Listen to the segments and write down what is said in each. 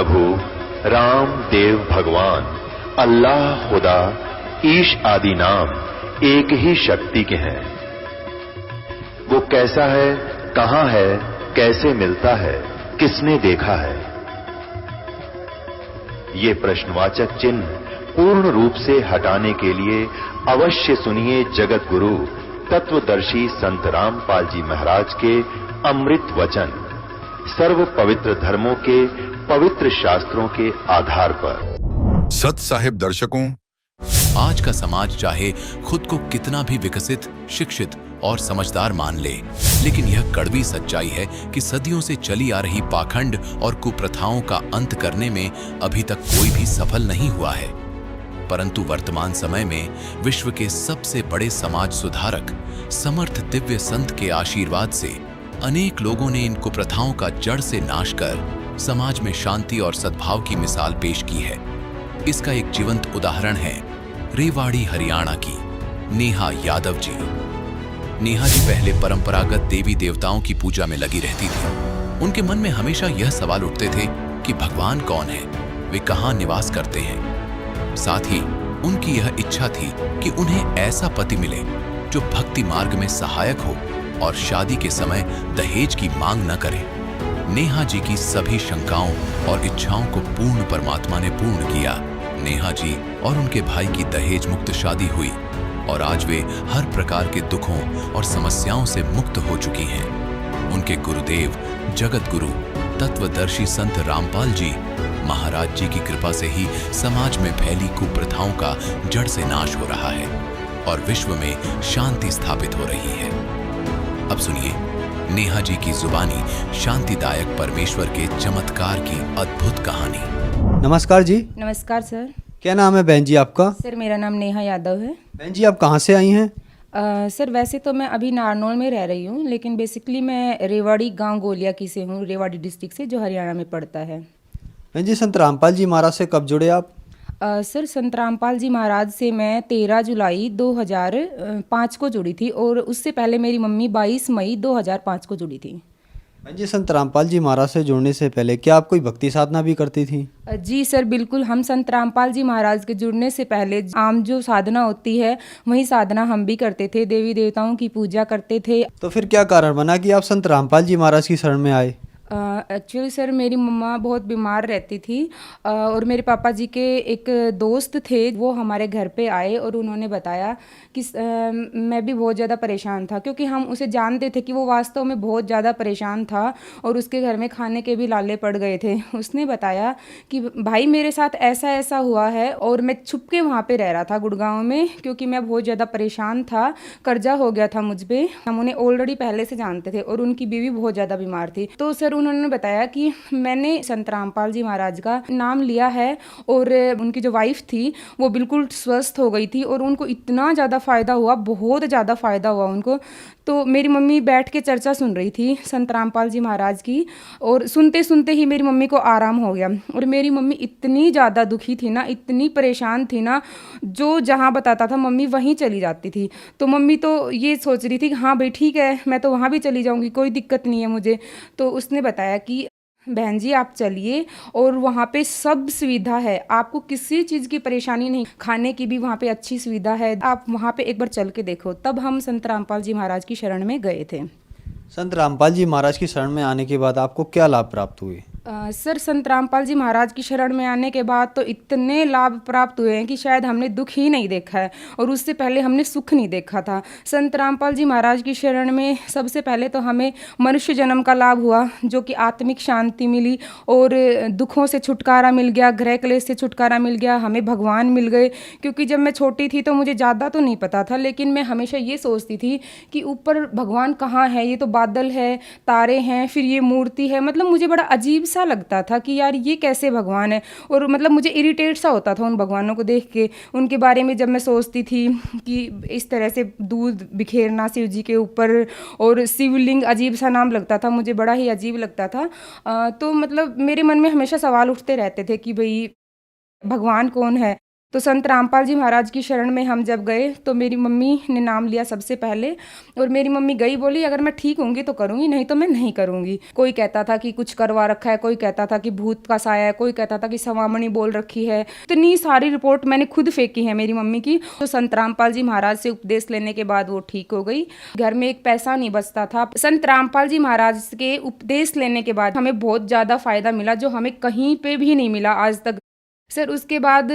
प्रभु राम देव भगवान अल्लाह खुदा ईश आदि नाम एक ही शक्ति के हैं। वो कैसा है, कहां है, कैसे मिलता है, किसने देखा है? ये प्रश्नवाचक चिन्ह पूर्ण रूप से हटाने के लिए अवश्य सुनिए जगत गुरु तत्वदर्शी संत रामपाल जी महाराज के अमृत वचन, सर्व पवित्र धर्मों के पवित्र शास्त्रों के आधार पर। सत साहिब दर्शकों, आज का समाज चाहे खुद को कितना भी विकसित, शिक्षित और समझदार मान ले, लेकिन यह कड़वी सच्चाई है कि सदियों से चली आ रही पाखंड और कुप्रथाओं का अंत करने में अभी तक कोई भी सफल नहीं हुआ है। परंतु वर्तमान समय में विश्व के सबसे बड़े समाज सुधारक समर्थ दिव्य संत के आशीर्वाद से अनेक लोगों ने इन कुप्रथाओं का जड़ से नाश कर समाज में शांति और सद्भाव की मिसाल पेश की है। इसका एक जीवंत उदाहरण है रेवाड़ी हरियाणा की नेहा यादव जी। नेहा जी पहले परंपरागत देवी देवताओं की पूजा में लगी रहती थी। उनके मन में हमेशा यह सवाल उठते थे कि भगवान कौन है, वे कहाँ निवास करते हैं। साथ ही उनकी यह इच्छा थी कि उन्हें ऐसा पति मिले जो भक्ति मार्ग में सहायक हो और शादी के समय दहेज की मांग न करे। नेहा जी की सभी शंकाओं और इच्छाओं को पूर्ण परमात्मा ने पूर्ण किया। नेहा जी और उनके भाई की दहेज मुक्त शादी हुई और आज वे हर प्रकार के दुखों और समस्याओं से मुक्त हो चुकी हैं। उनके गुरुदेव जगत गुरु तत्वदर्शी संत रामपाल जी महाराज जी की कृपा से ही समाज में फैली कुप्रथाओं का जड़ से नाश हो रहा है और विश्व में शांति स्थापित हो रही है। अब सुनिए नेहा जी की जुबानी शांतिदायक परमेश्वर के चमत्कार की अद्भुत कहानी। नमस्कार जी। नमस्कार सर। क्या नाम है बहन जी आपका? सर मेरा नाम नेहा यादव है। बहन जी आप कहाँ से आई हैं? सर वैसे तो मैं अभी नारनौल में रह रही हूँ, लेकिन बेसिकली मैं रेवाड़ी गांव गोलिया की से हूँ, रेवाड़ी डिस्ट्रिक्ट से, जो हरियाणा में पड़ता है। बहन जी संत रामपाल जी महाराज से कब जुड़े आप? सर संत रामपाल जी महाराज से मैं 13 जुलाई 2005 को जुड़ी थी और उससे पहले मेरी मम्मी 22 मई 2005 को जुड़ी थी। बहन जी संत रामपाल जी महाराज से जुड़ने से पहले क्या आप कोई भक्ति साधना भी करती थी? जी सर बिल्कुल, हम संत रामपाल जी महाराज के जुड़ने से पहले आम जो साधना होती है वही साधना हम भी करते थे, देवी देवताओं की पूजा करते थे। तो फिर क्या कारण बना कि आप संत रामपाल जी महाराज की शरण में आए? एक्चुअली सर मेरी मम्मा बहुत बीमार रहती थी और मेरे पापा जी के एक दोस्त थे, वो हमारे घर पे आए और उन्होंने बताया कि मैं भी बहुत ज़्यादा परेशान था, क्योंकि हम उसे जानते थे कि वो वास्तव में बहुत ज़्यादा परेशान था और उसके घर में खाने के भी लाले पड़ गए थे। उसने बताया कि भाई मेरे साथ ऐसा ऐसा हुआ है, और मैं छुप के वहाँ पर रह रहा था गुड़गांव में, क्योंकि मैं बहुत ज़्यादा परेशान था, कर्जा हो गया था मुझ पर। हम उन्हें ऑलरेडी पहले से जानते थे और उनकी बीवी बहुत ज़्यादा बीमार थी। तो सर उन्होंने बताया कि मैंने संत रामपाल जी महाराज का नाम लिया है और उनकी जो वाइफ थी वो बिल्कुल स्वस्थ हो गई थी और उनको इतना ज़्यादा फ़ायदा हुआ, बहुत ज़्यादा फ़ायदा हुआ उनको। तो मेरी मम्मी बैठ के चर्चा सुन रही थी संत रामपाल जी महाराज की, और सुनते सुनते ही मेरी मम्मी को आराम हो गया। और मेरी मम्मी इतनी ज़्यादा दुखी थी ना, इतनी परेशान थी ना, जो जहाँ बताता था मम्मी वहीं चली जाती थी। तो मम्मी तो ये सोच रही थी कि हाँ भाई ठीक है, मैं तो वहाँ भी चली जाऊँगी, कोई दिक्कत नहीं है मुझे। तो उसने बताया कि बहन जी आप चलिए और वहाँ पे सब सुविधा है, आपको किसी चीज़ की परेशानी नहीं, खाने की भी वहाँ पे अच्छी सुविधा है, आप वहाँ पे एक बार चल के देखो। तब हम संत रामपाल जी महाराज की शरण में गए थे। संत रामपाल जी महाराज की शरण में आने के बाद आपको क्या लाभ प्राप्त हुए? सर संत रामपाल जी महाराज की शरण में आने के बाद तो इतने लाभ प्राप्त हुए हैं कि शायद हमने दुख ही नहीं देखा है, और उससे पहले हमने सुख नहीं देखा था। संत रामपाल जी महाराज की शरण में सबसे पहले तो हमें मनुष्य जन्म का लाभ हुआ, जो कि आत्मिक शांति मिली और दुखों से छुटकारा मिल गया, ग्रह क्लेश से छुटकारा मिल गया, हमें भगवान मिल गए। क्योंकि जब मैं छोटी थी तो मुझे ज़्यादा तो नहीं पता था, लेकिन मैं हमेशा ये सोचती थी कि ऊपर भगवान कहाँ है, ये तो बादल है, तारे हैं, फिर ये मूर्ति है। मतलब मुझे बड़ा अजीब सा लगता था कि यार ये कैसे भगवान है, और मतलब मुझे इरिटेट सा होता था उन भगवानों को देख के। उनके बारे में जब मैं सोचती थी कि इस तरह से दूध बिखेरना शिव जी के ऊपर, और शिवलिंग अजीब सा नाम लगता था मुझे, बड़ा ही अजीब लगता था। तो मतलब मेरे मन में हमेशा सवाल उठते रहते थे कि भाई भगवान कौन है। तो संत रामपाल जी महाराज की शरण में हम जब गए तो मेरी मम्मी ने नाम लिया सबसे पहले, और मेरी मम्मी गई, बोली अगर मैं ठीक होंगी तो करूँगी, नहीं तो मैं नहीं करूँगी। कोई कहता था कि कुछ करवा रखा है, कोई कहता था कि भूत का साया है, कोई कहता था कि सवामणी बोल रखी है। इतनी सारी रिपोर्ट मैंने खुद फेंकी है मेरी मम्मी की। तो संत रामपाल जी महाराज से उपदेश लेने के बाद वो ठीक हो गई। घर में एक पैसा नहीं बचता था। संत रामपाल जी महाराज के उपदेश लेने के बाद हमें बहुत ज़्यादा फायदा मिला, जो हमें कहीं पे भी नहीं मिला आज तक। सर उसके बाद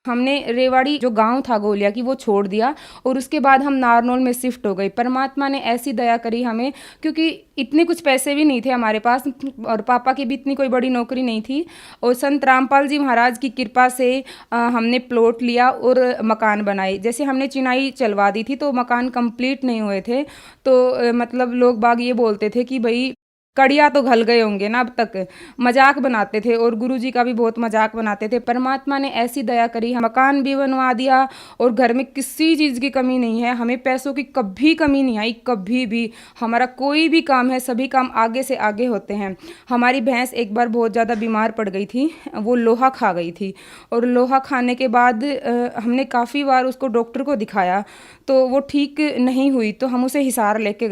हमने रेवाड़ी जो गांव था गोलिया की वो छोड़ दिया, और उसके बाद हम नारनौल में शिफ्ट हो गए। परमात्मा ने ऐसी दया करी हमें, क्योंकि इतने कुछ पैसे भी नहीं थे हमारे पास, और पापा की भी इतनी कोई बड़ी नौकरी नहीं थी। और संत रामपाल जी महाराज की कृपा से हमने प्लॉट लिया और मकान बनाए। जैसे हमने चिनाई चलवा दी थी तो मकान कंप्लीट नहीं हुए थे, तो मतलब लोग बाग ये बोलते थे कि भाई कड़िया तो घल गए होंगे ना, अब तक मजाक बनाते थे, और गुरुजी का भी बहुत मजाक बनाते थे। परमात्मा ने ऐसी दया करी, मकान भी बनवा दिया, और घर में किसी चीज़ की कमी नहीं है। हमें पैसों की कभी कमी नहीं आई, कभी भी। हमारा कोई भी काम है, सभी काम आगे से आगे होते हैं। हमारी भैंस एक बार बहुत ज़्यादा बीमार पड़ गई थी, वो लोहा खा गई थी, और लोहा खाने के बाद हमने काफ़ी बार उसको डॉक्टर को दिखाया, तो वो ठीक नहीं हुई। तो हम उसे हिसार लेके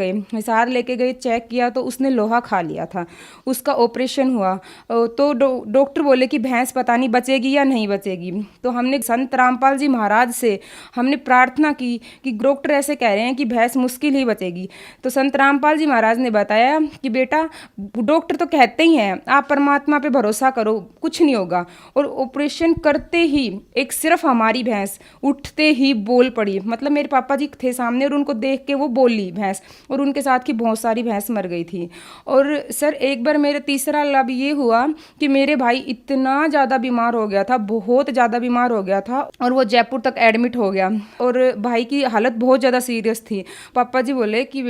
गए, चेक किया तो उसने लोहा खा लिया था। उसका ऑपरेशन हुआ, तो डॉक्टर बोले कि भैंस पता नहीं बचेगी या नहीं बचेगी। तो हमने संत रामपाल जी महाराज से हमने प्रार्थना की कि डॉक्टर ऐसे कह रहे हैं कि भैंस मुश्किल ही बचेगी। तो संत रामपाल जी महाराज ने बताया कि बेटा, डॉक्टर तो कहते ही हैं, आप परमात्मा पे भरोसा करो, कुछ नहीं होगा। और ऑपरेशन करते ही एक सिर्फ हमारी भैंस उठते ही बोल पड़ी। मतलब मेरे पापा जी थे सामने, और उनको देख के वो बोली भैंस, और उनके साथ की बहुत सारी भैंस मर गई थी। और सर एक बार मेरा तीसरा लाभ ये हुआ कि मेरे भाई इतना ज़्यादा बीमार हो गया था, बहुत ज़्यादा बीमार हो गया था, और वो जयपुर तक एडमिट हो गया, और भाई की हालत बहुत ज़्यादा सीरियस थी। पापा जी बोले कि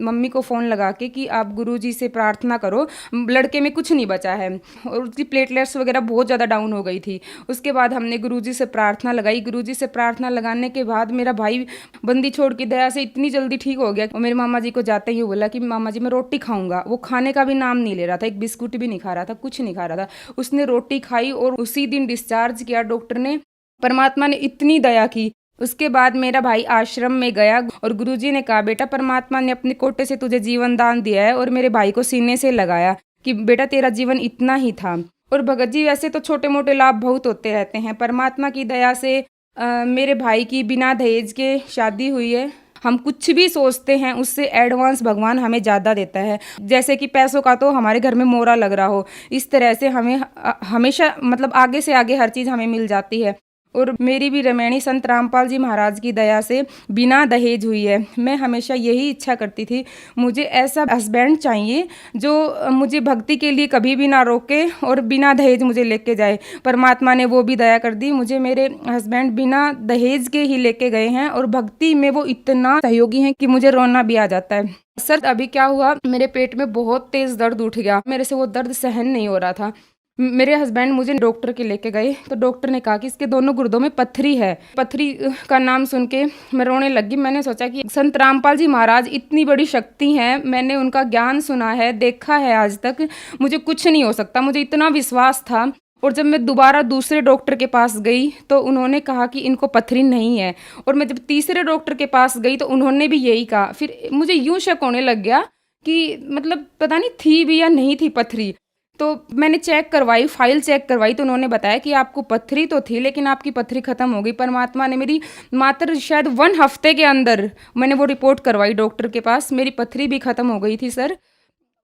मम्मी को फ़ोन लगा के कि आप गुरुजी से प्रार्थना करो, लड़के में कुछ नहीं बचा है, और उसकी प्लेटलेट्स वगैरह बहुत ज़्यादा डाउन हो गई थी। उसके बाद हमने गुरुजी से प्रार्थना लगाई। गुरुजी से प्रार्थना लगाने के बाद मेरा भाई बंदी छोड़ की दया से इतनी जल्दी ठीक हो गया। और मेरे मामा जी को जाते ही बोला कि मामा जी मैं रोटी खाऊंगा। वो खाने का भी नाम नहीं ले रहा था, एक बिस्कुट भी नहीं खा रहा था, कुछ नहीं खा रहा था। उसने रोटी खाई और उसी दिन डिस्चार्ज किया डॉक्टर ने। परमात्मा ने इतनी दया की। उसके बाद मेरा भाई आश्रम में गया, और गुरुजी ने कहा बेटा परमात्मा ने अपने कोटे से तुझे जीवन दान दिया है, और मेरे भाई को सीने से लगाया कि बेटा तेरा जीवन इतना ही था। और भगत जी वैसे तो छोटे मोटे लाभ बहुत होते रहते हैं। परमात्मा की दया से मेरे भाई की बिना दहेज के शादी हुई है। हम कुछ भी सोचते हैं उससे एडवांस भगवान हमें ज़्यादा देता है। जैसे कि पैसों का तो हमारे घर में मोरा लग रहा हो, इस तरह से हमें हमेशा मतलब आगे से आगे हर चीज़ हमें मिल जाती है। और मेरी भी रमैनी संत रामपाल जी महाराज की दया से बिना दहेज हुई है। मैं हमेशा यही इच्छा करती थी, मुझे ऐसा हस्बैंड चाहिए जो मुझे भक्ति के लिए कभी भी ना रोके और बिना दहेज मुझे लेके जाए। परमात्मा ने वो भी दया कर दी, मुझे मेरे हस्बैंड बिना दहेज के ही लेके गए हैं, और भक्ति में वो इतना सहयोगी हैं कि मुझे रोना भी आ जाता है। सर अभी क्या हुआ, मेरे पेट में बहुत तेज़ दर्द उठ गया, मेरे से वो दर्द सहन नहीं हो रहा था। मेरे हस्बैंड मुझे डॉक्टर के लेके गए, तो डॉक्टर ने कहा कि इसके दोनों गुर्दों में पत्थरी है। पत्थरी का नाम सुन के मैं रोने लगी। मैंने सोचा कि संत रामपाल जी महाराज इतनी बड़ी शक्ति हैं, मैंने उनका ज्ञान सुना है, देखा है आज तक, मुझे कुछ नहीं हो सकता, मुझे इतना विश्वास था। और जब मैं दोबारा दूसरे डॉक्टर के पास गई तो उन्होंने कहा कि इनको पत्थरी नहीं है, और मैं जब तीसरे डॉक्टर के पास गई तो उन्होंने भी यही कहा। फिर मुझे यूँ शक होने लग गया कि मतलब पता नहीं थी भी या नहीं थी पत्थरी। तो मैंने चेक करवाई, फाइल चेक करवाई, तो उन्होंने बताया कि आपको पत्थरी तो थी लेकिन आपकी पत्थरी ख़त्म हो गई। परमात्मा ने मेरी मात्र शायद 1 हफ्ते के अंदर मैंने वो रिपोर्ट करवाई डॉक्टर के पास, मेरी पत्थरी भी ख़त्म हो गई थी सर।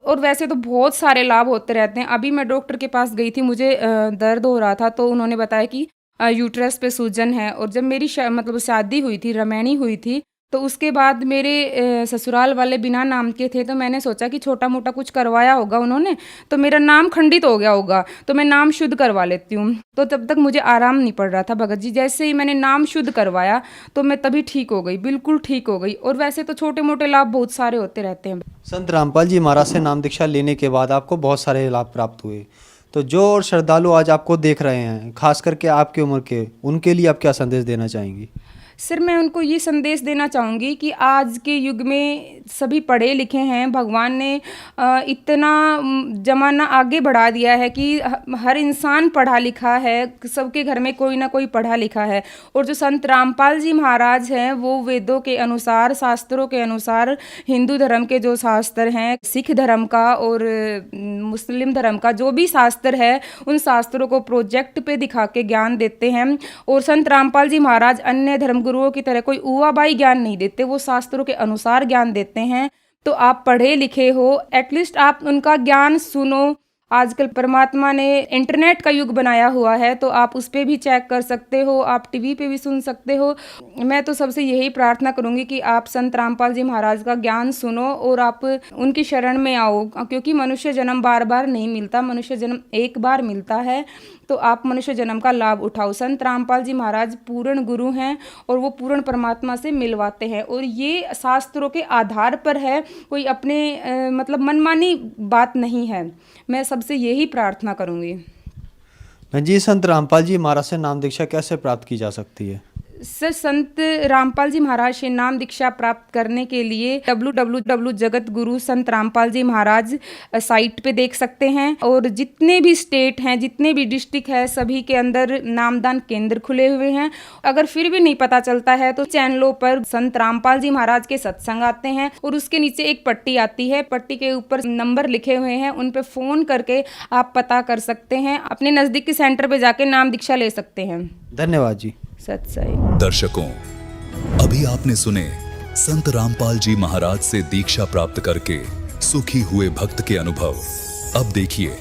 और वैसे तो बहुत सारे लाभ होते रहते हैं। अभी मैं डॉक्टर के पास गई थी, मुझे दर्द हो रहा था, तो उन्होंने बताया कि यूट्रस पे सूजन है। और जब मेरी मतलब शादी हुई थी, रमैनी हुई थी, तो उसके बाद मेरे ससुराल वाले बिना नाम के थे, तो मैंने सोचा कि छोटा मोटा कुछ करवाया होगा उन्होंने, तो मेरा नाम खंडित हो गया होगा, तो मैं नाम शुद्ध करवा लेती हूँ। तो तब तक मुझे आराम नहीं पड़ रहा था भगत जी। जैसे ही मैंने नाम शुद्ध करवाया तो मैं तभी ठीक हो गई, बिल्कुल ठीक हो गई। और वैसे तो छोटे मोटे लाभ बहुत सारे होते रहते हैं। संत रामपाल जी महाराज से नाम दीक्षा लेने के बाद आपको बहुत सारे लाभ प्राप्त हुए, तो जो और श्रद्धालु आज आपको देख रहे हैं, खास करके आपकी उम्र के, उनके लिए आप क्या संदेश देना चाहेंगी? सर मैं उनको ये संदेश देना चाहूँगी कि आज के युग में सभी पढ़े लिखे हैं। भगवान ने इतना ज़माना आगे बढ़ा दिया है कि हर इंसान पढ़ा लिखा है, सबके घर में कोई ना कोई पढ़ा लिखा है। और जो संत रामपाल जी महाराज हैं वो वेदों के अनुसार, शास्त्रों के अनुसार, हिंदू धर्म के जो शास्त्र हैं, सिख धर्म का और मुस्लिम धर्म का जो भी शास्त्र है, उन शास्त्रों को प्रोजेक्ट पे दिखा के ज्ञान देते हैं। और संत रामपाल जी महाराज अन्य धर्मगुरुओं की तरह कोई ऊवाबाई ज्ञान नहीं देते, वो शास्त्रों के अनुसार ज्ञान देते हैं। तो आप पढ़े लिखे हो, एटलीस्ट आप उनका ज्ञान सुनो। आजकल परमात्मा ने इंटरनेट का युग बनाया हुआ है, तो आप उस पर भी चेक कर सकते हो, आप टीवी पे भी सुन सकते हो। मैं तो सबसे यही प्रार्थना करूंगी कि आप संत रामपाल जी महाराज का ज्ञान सुनो और आप उनकी शरण में आओ, क्योंकि मनुष्य जन्म बार बार नहीं मिलता, मनुष्य जन्म एक बार मिलता है। तो आप मनुष्य जन्म का लाभ उठाओ। संत रामपाल जी महाराज पूर्ण गुरु हैं और वो पूर्ण परमात्मा से मिलवाते हैं, और ये शास्त्रों के आधार पर है, कोई अपने मतलब मनमानी बात नहीं है। मैं सबसे यही प्रार्थना करूंगी। जी, संत रामपाल जी महाराज से नाम दीक्षा कैसे प्राप्त की जा सकती है? सर संत रामपाल जी महाराज से नाम दीक्षा प्राप्त करने के लिए www जगत गुरु संत रामपाल जी महाराज साइट पे देख सकते हैं। और जितने भी स्टेट हैं, जितने भी डिस्ट्रिक्ट है, सभी के अंदर नामदान केंद्र खुले हुए हैं। अगर फिर भी नहीं पता चलता है तो चैनलों पर संत रामपाल जी महाराज के सत्संग आते हैं और उसके नीचे एक पट्टी आती है, पट्टी के ऊपर नंबर लिखे हुए हैं, उन पे फोन करके आप पता कर सकते हैं, अपने नजदीकी सेंटर पे जाके नाम दीक्षा ले सकते हैं। धन्यवाद जी। सत्सई। दर्शकों, अभी आपने सुने संत रामपाल जी महाराज से दीक्षा प्राप्त करके सुखी हुए भक्त के अनुभव। अब देखिए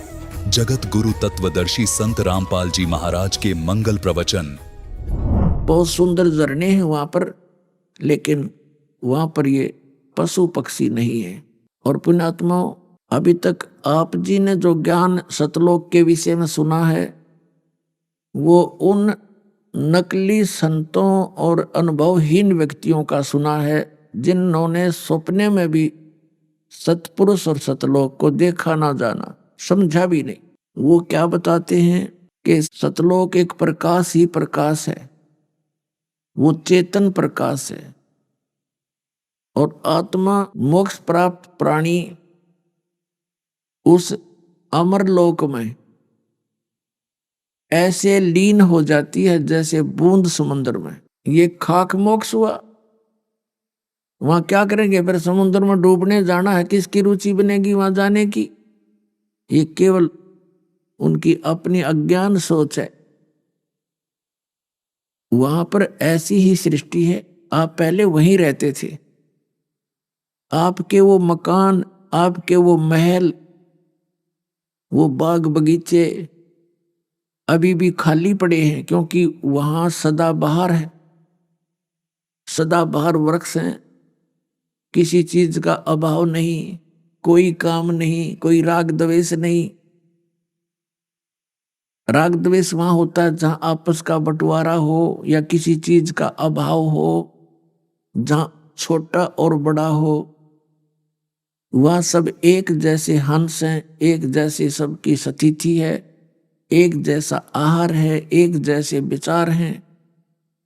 जगत गुरु तत्वदर्शी संत रामपाल जी महाराज के मंगल प्रवचन। बहुत सुंदर झरने हैं वहां पर, लेकिन वहां पर ये पशु पक्षी नहीं है। और पुण्यात्मा, अभी तक आप जी ने जो ज्ञान सतलोक के विषय में सुना है वो उन नकली संतों और अनुभवहीन व्यक्तियों का सुना है जिन्होंने सपने में भी सतपुरुष और सतलोक को देखा ना जाना, समझा भी नहीं। वो क्या बताते हैं कि सतलोक एक प्रकाश ही प्रकाश है, वो चेतन प्रकाश है, और आत्मा मोक्ष प्राप्त प्राणी उस अमर लोक में ऐसे लीन हो जाती है जैसे बूंद समुद्र में। ये खाक मोक्ष हुआ। वहां क्या करेंगे फिर? समुद्र में डूबने जाना है, किसकी रुचि बनेगी वहां जाने की? ये केवल उनकी अपनी अज्ञान सोच है। वहां पर ऐसी ही सृष्टि है। आप पहले वहीं रहते थे, आपके वो मकान, आपके वो महल, वो बाग बगीचे अभी भी खाली पड़े हैं, क्योंकि वहां सदाबहार है, सदाबहार वृक्ष हैं, किसी चीज का अभाव नहीं, कोई काम नहीं, कोई राग द्वेष नहीं। राग द्वेष वहां होता है जहां आपस का बंटवारा हो या किसी चीज का अभाव हो, जहां छोटा और बड़ा हो। वह सब एक जैसे हंस हैं, एक जैसे सबकी स्थिति है, एक जैसा आहार है, एक जैसे विचार हैं।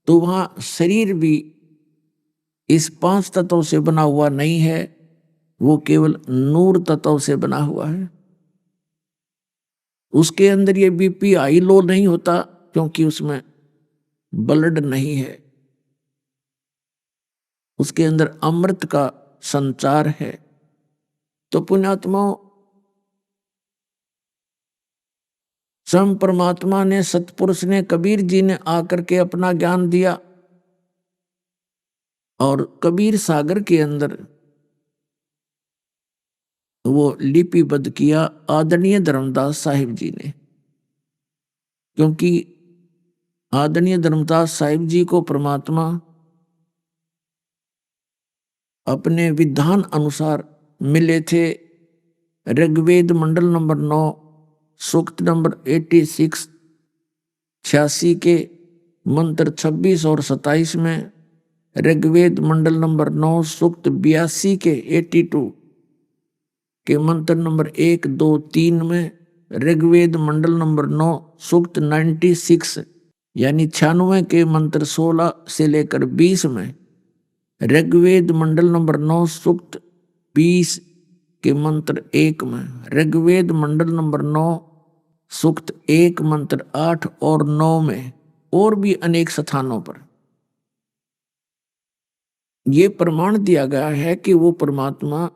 तो वहां शरीर भी इस 5 तत्वों से बना हुआ नहीं है, वो केवल नूर तत्व से बना हुआ है। उसके अंदर ये बीपी हाई लो नहीं होता, क्योंकि उसमें ब्लड नहीं है। उसके अंदर अमृत का संचार है। तो पुण्यात्माओं, स्वयं परमात्मा ने, सतपुरुष ने, कबीर जी ने आकर के अपना ज्ञान दिया, और कबीर सागर के अंदर वो लिपिबद्ध किया आदरणीय धर्मदास साहिब जी ने। क्योंकि आदरणीय धर्मदास साहिब जी को परमात्मा अपने विधान अनुसार मिले थे। ऋग्वेद मंडल नंबर 9 सूक्त नंबर 86 86 के मंत्र 26 और 27 में, ऋग्वेद मंडल नंबर 9 सूक्त 82 के 82 के मंत्र नंबर 1, 2, 3 में, ऋग्वेद मंडल नंबर 9 सूक्त 96 यानी 96 के मंत्र 16 से लेकर 20 में, ऋग्वेद मंडल नंबर 9 सूक्त 20 के मंत्र 1 में, ऋग्वेद मंडल नंबर 9 सूक्त 1 मंत्र 8 और 9 में, और भी अनेक स्थानों पर ये प्रमाण दिया गया है कि वो परमात्मा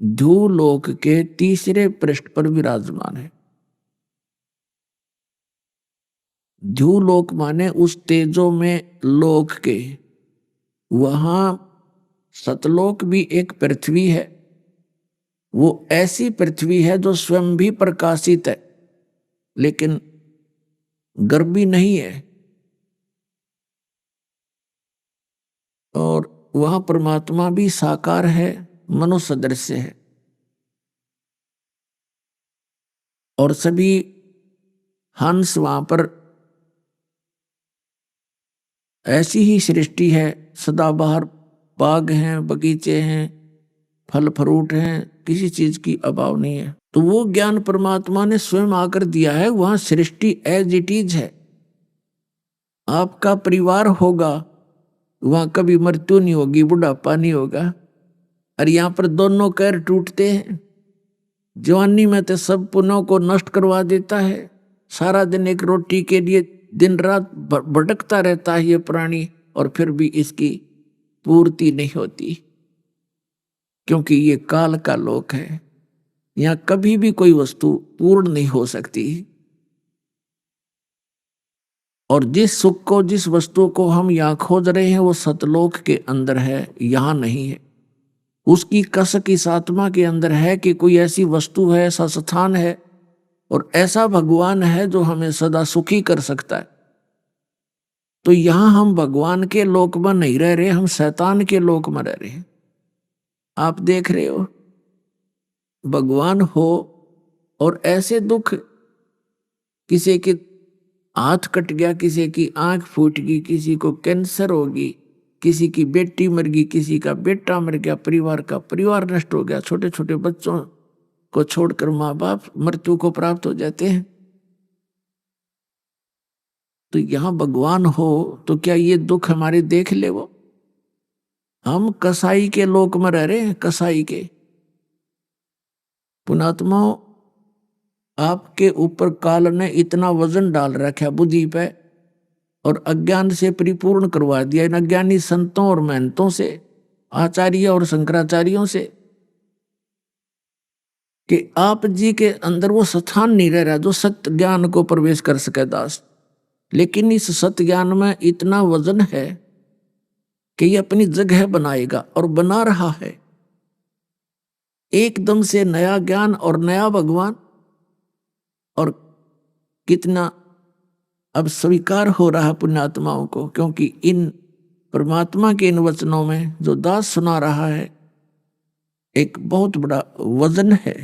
ध्रुवलोक के तीसरे पृष्ठ पर विराजमान है। ध्रुवलोक माने उस तेजो में लोक के, वहां सतलोक भी एक पृथ्वी है। वो ऐसी पृथ्वी है जो स्वयं भी प्रकाशित है लेकिन गर्भी नहीं है, और वह परमात्मा भी साकार है, मनुष्य सदृश है। और सभी हंस वहां पर ऐसी ही सृष्टि है, सदाबहार बाग हैं, बगीचे हैं, फल फ्रूट हैं, किसी चीज की अभाव नहीं है। तो वो ज्ञान परमात्मा ने स्वयं आकर दिया है। वहां सृष्टि एज इट इज है। आपका परिवार होगा, वहां कभी मृत्यु नहीं होगी, बुढ़ापा नहीं होगा। और यहाँ पर दोनों पैर टूटते हैं। जवानी में तो सब पुनों को नष्ट करवा देता है। सारा दिन एक रोटी के लिए दिन रात भटकता रहता है ये प्राणी, और फिर भी इसकी पूर्ति नहीं होती, क्योंकि ये काल का लोक है। यहाँ कभी भी कोई वस्तु पूर्ण नहीं हो सकती। और जिस सुख को, जिस वस्तु को हम यहाँ खोज रहे हैं वो सतलोक के अंदर है, यहाँ नहीं है। उसकी कसक इस आत्मा के अंदर है कि कोई ऐसी वस्तु है, ऐसा स्थान है और ऐसा भगवान है जो हमें सदा सुखी कर सकता है। तो यहाँ हम भगवान के लोक में नहीं रह रहे, हम शैतान के लोक में रह रहे हैं। आप देख रहे हो, भगवान हो और ऐसे दुख, किसी के हाथ कट गया, किसी की आंख फूट गई, किसी को कैंसर होगी, किसी की बेटी मर गई, किसी का बेटा मर गया, परिवार का परिवार नष्ट हो गया, छोटे छोटे बच्चों को छोड़कर माँ बाप मृत्यु को प्राप्त हो जाते हैं। तो यहाँ भगवान हो तो क्या ये दुख हमारे देख ले वो? हम कसाई के लोक में रह रहे हैं, कसाई के। पुणात्मा, आपके ऊपर काल ने इतना वजन डाल रखा बुद्धि पे और अज्ञान से परिपूर्ण करवा दिया इन अज्ञानी संतों और महंतों से, आचार्य और शंकराचार्यों से, कि आप जी के अंदर वो स्थान नहीं रह रहा जो सत्य ज्ञान को प्रवेश कर सके दास। लेकिन इस सत्य ज्ञान में इतना वजन है कि ये अपनी जगह बनाएगा और बना रहा है। एकदम से नया ज्ञान और नया भगवान, और कितना अब स्वीकार हो रहा पुण्यात्माओं को, क्योंकि इन परमात्मा के इन वचनों में जो दास सुना रहा है एक बहुत बड़ा वजन है,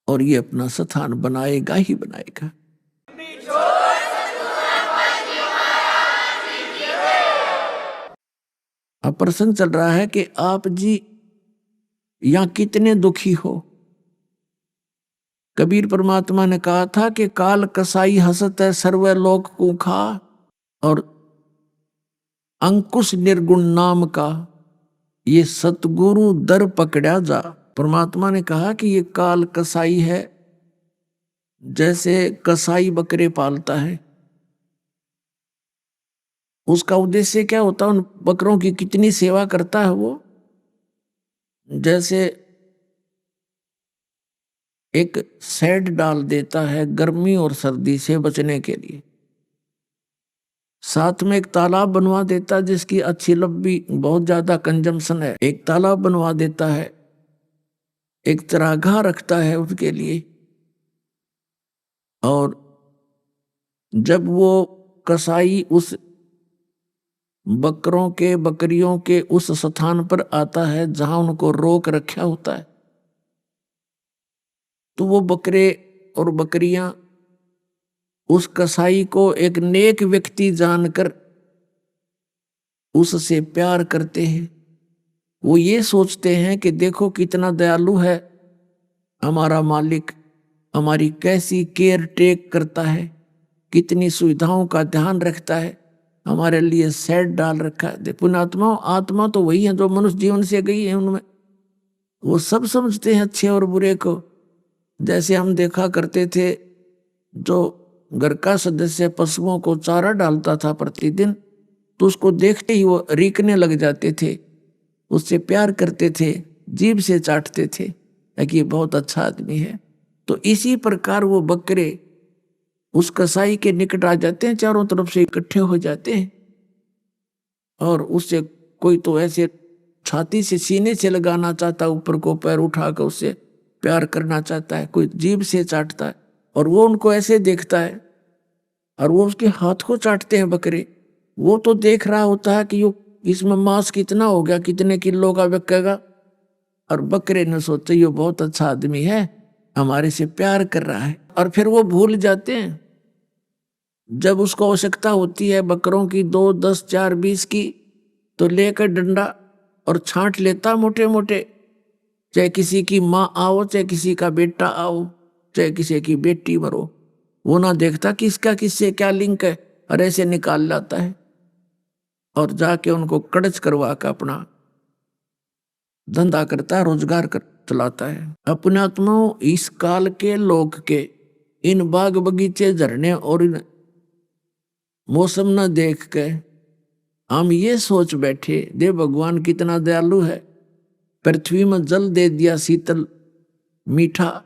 और ये अपना स्थान बनाएगा ही बनाएगा। अब प्रसंग चल रहा है कि आप जी यहां कितने दुखी हो। कबीर परमात्मा ने कहा था कि काल कसाई हसत है सर्वे लोक को खा, और अंकुश निर्गुण नाम का ये सतगुरु दर पकड़ा जा। परमात्मा ने कहा कि ये काल कसाई है, जैसे कसाई बकरे पालता है। उसका उद्देश्य क्या होता है? उन बकरों की कितनी सेवा करता है वो। जैसे एक शेड डाल देता है गर्मी और सर्दी से बचने के लिए, साथ में एक तालाब बनवा देता है जिसकी अच्छी लंबी बहुत ज्यादा कंजम्पशन है, एक तालाब बनवा देता है, एक चरागाह रखता है उसके लिए। और जब वो कसाई उस बकरों के बकरियों के उस स्थान पर आता है जहां उनको रोक रखा होता है, तो वो बकरे और बकरियां उस कसाई को एक नेक व्यक्ति जानकर उससे प्यार करते हैं। वो ये सोचते हैं कि देखो कितना दयालु है हमारा मालिक, हमारी कैसी केयर टेक करता है, कितनी सुविधाओं का ध्यान रखता है, हमारे लिए सेट डाल रखा है। पुण्यात्माओं, आत्मा तो वही है जो मनुष्य जीवन से गई है, उनमें वो सब समझते हैं अच्छे और बुरे को। जैसे हम देखा करते थे, जो घर का सदस्य पशुओं को चारा डालता था प्रतिदिन, तो उसको देखते ही वो रीकने लग जाते थे, उससे प्यार करते थे, जीभ से चाटते थे कि ये बहुत अच्छा आदमी है। तो इसी प्रकार वो बकरे उस कसाई के निकट आ जाते हैं, चारों तरफ से इकट्ठे हो जाते हैं, और उससे कोई तो ऐसे छाती से सीने से लगाना चाहता है, ऊपर को पैर उठाकर उससे प्यार करना चाहता है, कोई जीभ से चाटता है, और वो उनको ऐसे देखता है और वो उसके हाथ को चाटते हैं बकरे। वो तो देख रहा होता है कि यो इसमें मांस कितना हो गया, कितने किलो का बिकेगा, और बकरे ने सोचा ये बहुत अच्छा आदमी है, हमारे से प्यार कर रहा है। और फिर वो भूल जाते हैं, जब उसको आवश्यकता होती है बकरों की 2, 10, 4, 20 की, तो लेकर डंडा और छांट लेता मोटे मोटे, चाहे किसी की माँ आओ, चाहे किसी का बेटा आओ, चाहे किसी की बेटी मरो, वो ना देखता कि इसका किससे क्या लिंक है, और ऐसे निकाल लाता है और जाके उनको कड़च करवा कर अपना धंधा करता है, रोजगार कर चलाता है। अपने आत्माओं, इस काल के लोग के इन बाग बगीचे, झरने और इन मौसम न देख के हम ये सोच बैठे, दे भगवान कितना दयालु है, पृथ्वी में जल दे दिया शीतल मीठा,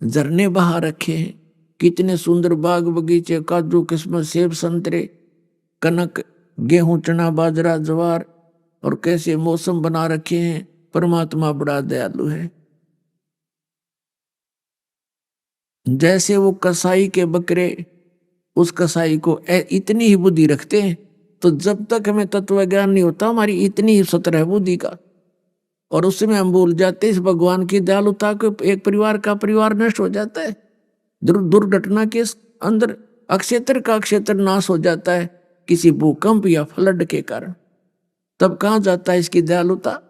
झरने बहा रखे हैं, कितने सुंदर बाग बगीचे, काजू किस्मत, सेब संतरे, कनक, गेहूं, चना, बाजरा, ज्वार, और कैसे मौसम बना रखे हैं। परमात्मा बड़ा दयालु है। जैसे वो कसाई के बकरे उस कसाई को इतनी ही बुद्धि रखते हैं, तो जब तक हमें तत्व ज्ञान नहीं होता, हमारी इतनी ही सतह बुद्धि का, और उसमें हम भूल जाते इस भगवान की दयालुता को। एक परिवार का परिवार नष्ट हो जाता है, दुर्घटना के अंदर अक्षेत्र का अक्षेत्र नाश हो जाता है किसी भूकंप या फ्लड के कारण, तब कहाँ जाता है इसकी दयालुता।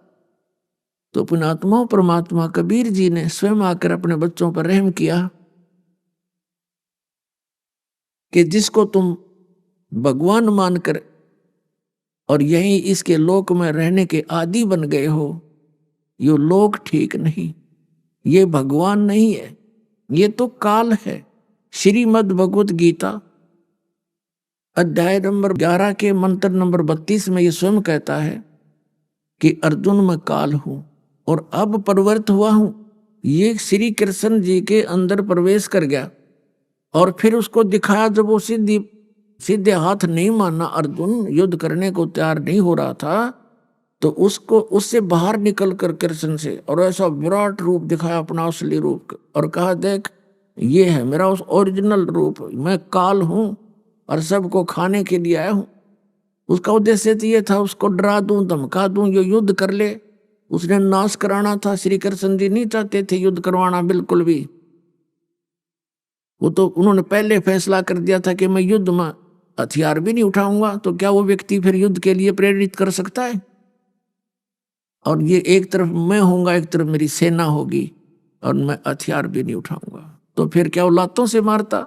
तो पुण्यात्मा परमात्मा कबीर जी ने स्वयं आकर अपने बच्चों पर रहम किया कि जिसको तुम भगवान मानकर और यहीं इसके लोक में रहने के आदी बन गए हो, ये लोक ठीक नहीं, ये भगवान नहीं है, ये तो काल है। श्रीमद् भगवत गीता अध्याय नंबर 11 के मंत्र नंबर 32 में ये स्वयं कहता है कि अर्जुन मैं काल हूं और अब परिवर्त हुआ हूं। ये श्री कृष्ण जी के अंदर प्रवेश कर गया और फिर उसको दिखाया, जब वो सीधे हाथ नहीं माना, अर्जुन युद्ध करने को तैयार नहीं हो रहा था, तो उसको उससे बाहर निकल कर कृष्ण से और ऐसा विराट रूप दिखाया, अपना असली रूप, और कहा देख ये है मेरा उस ओरिजिनल रूप, मैं काल हूं और सबको खाने के लिए आया हूं। उसका उद्देश्य तो ये था उसको डरा दूं, धमका दूं, ये युद्ध कर ले, उसने नाश कराना था। श्री कृष्ण जी नहीं चाहते थे युद्ध करवाना बिल्कुल भी, वो तो उन्होंने पहले फैसला कर दिया था कि मैं युद्ध में हथियार भी नहीं उठाऊंगा। तो क्या वो व्यक्ति फिर युद्ध के लिए प्रेरित कर सकता है? और ये एक तरफ मैं होऊंगा, एक तरफ मेरी सेना होगी, और मैं हथियार भी नहीं उठाऊंगा, तो फिर क्या वो लातों से मारता?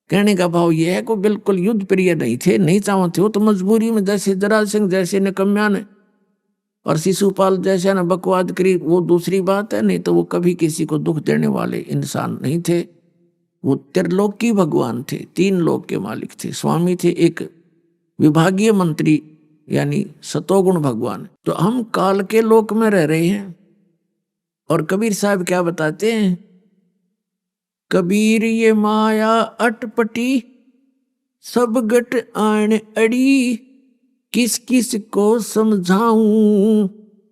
कहने का भाव ये है कि बिल्कुल युद्ध प्रिय नहीं थे, नहीं चाहते हो तो मजबूरी में, जैसे जरासंध जैसे निकम्या ने और शिशुपाल जैसे ने बकवाद करी, वो दूसरी बात है, नहीं तो वो कभी किसी को दुख देने वाले इंसान नहीं थे। वो त्रिलोकी भगवान थे, 3 लोक के मालिक थे, स्वामी थे, एक विभागीय मंत्री यानी सतोगुण भगवान। तो हम काल के लोक में रह रहे हैं। और कबीर साहब क्या बताते हैं, कबीर ये माया अटपटी सब गट आन अड़ी, किस किस को समझाऊं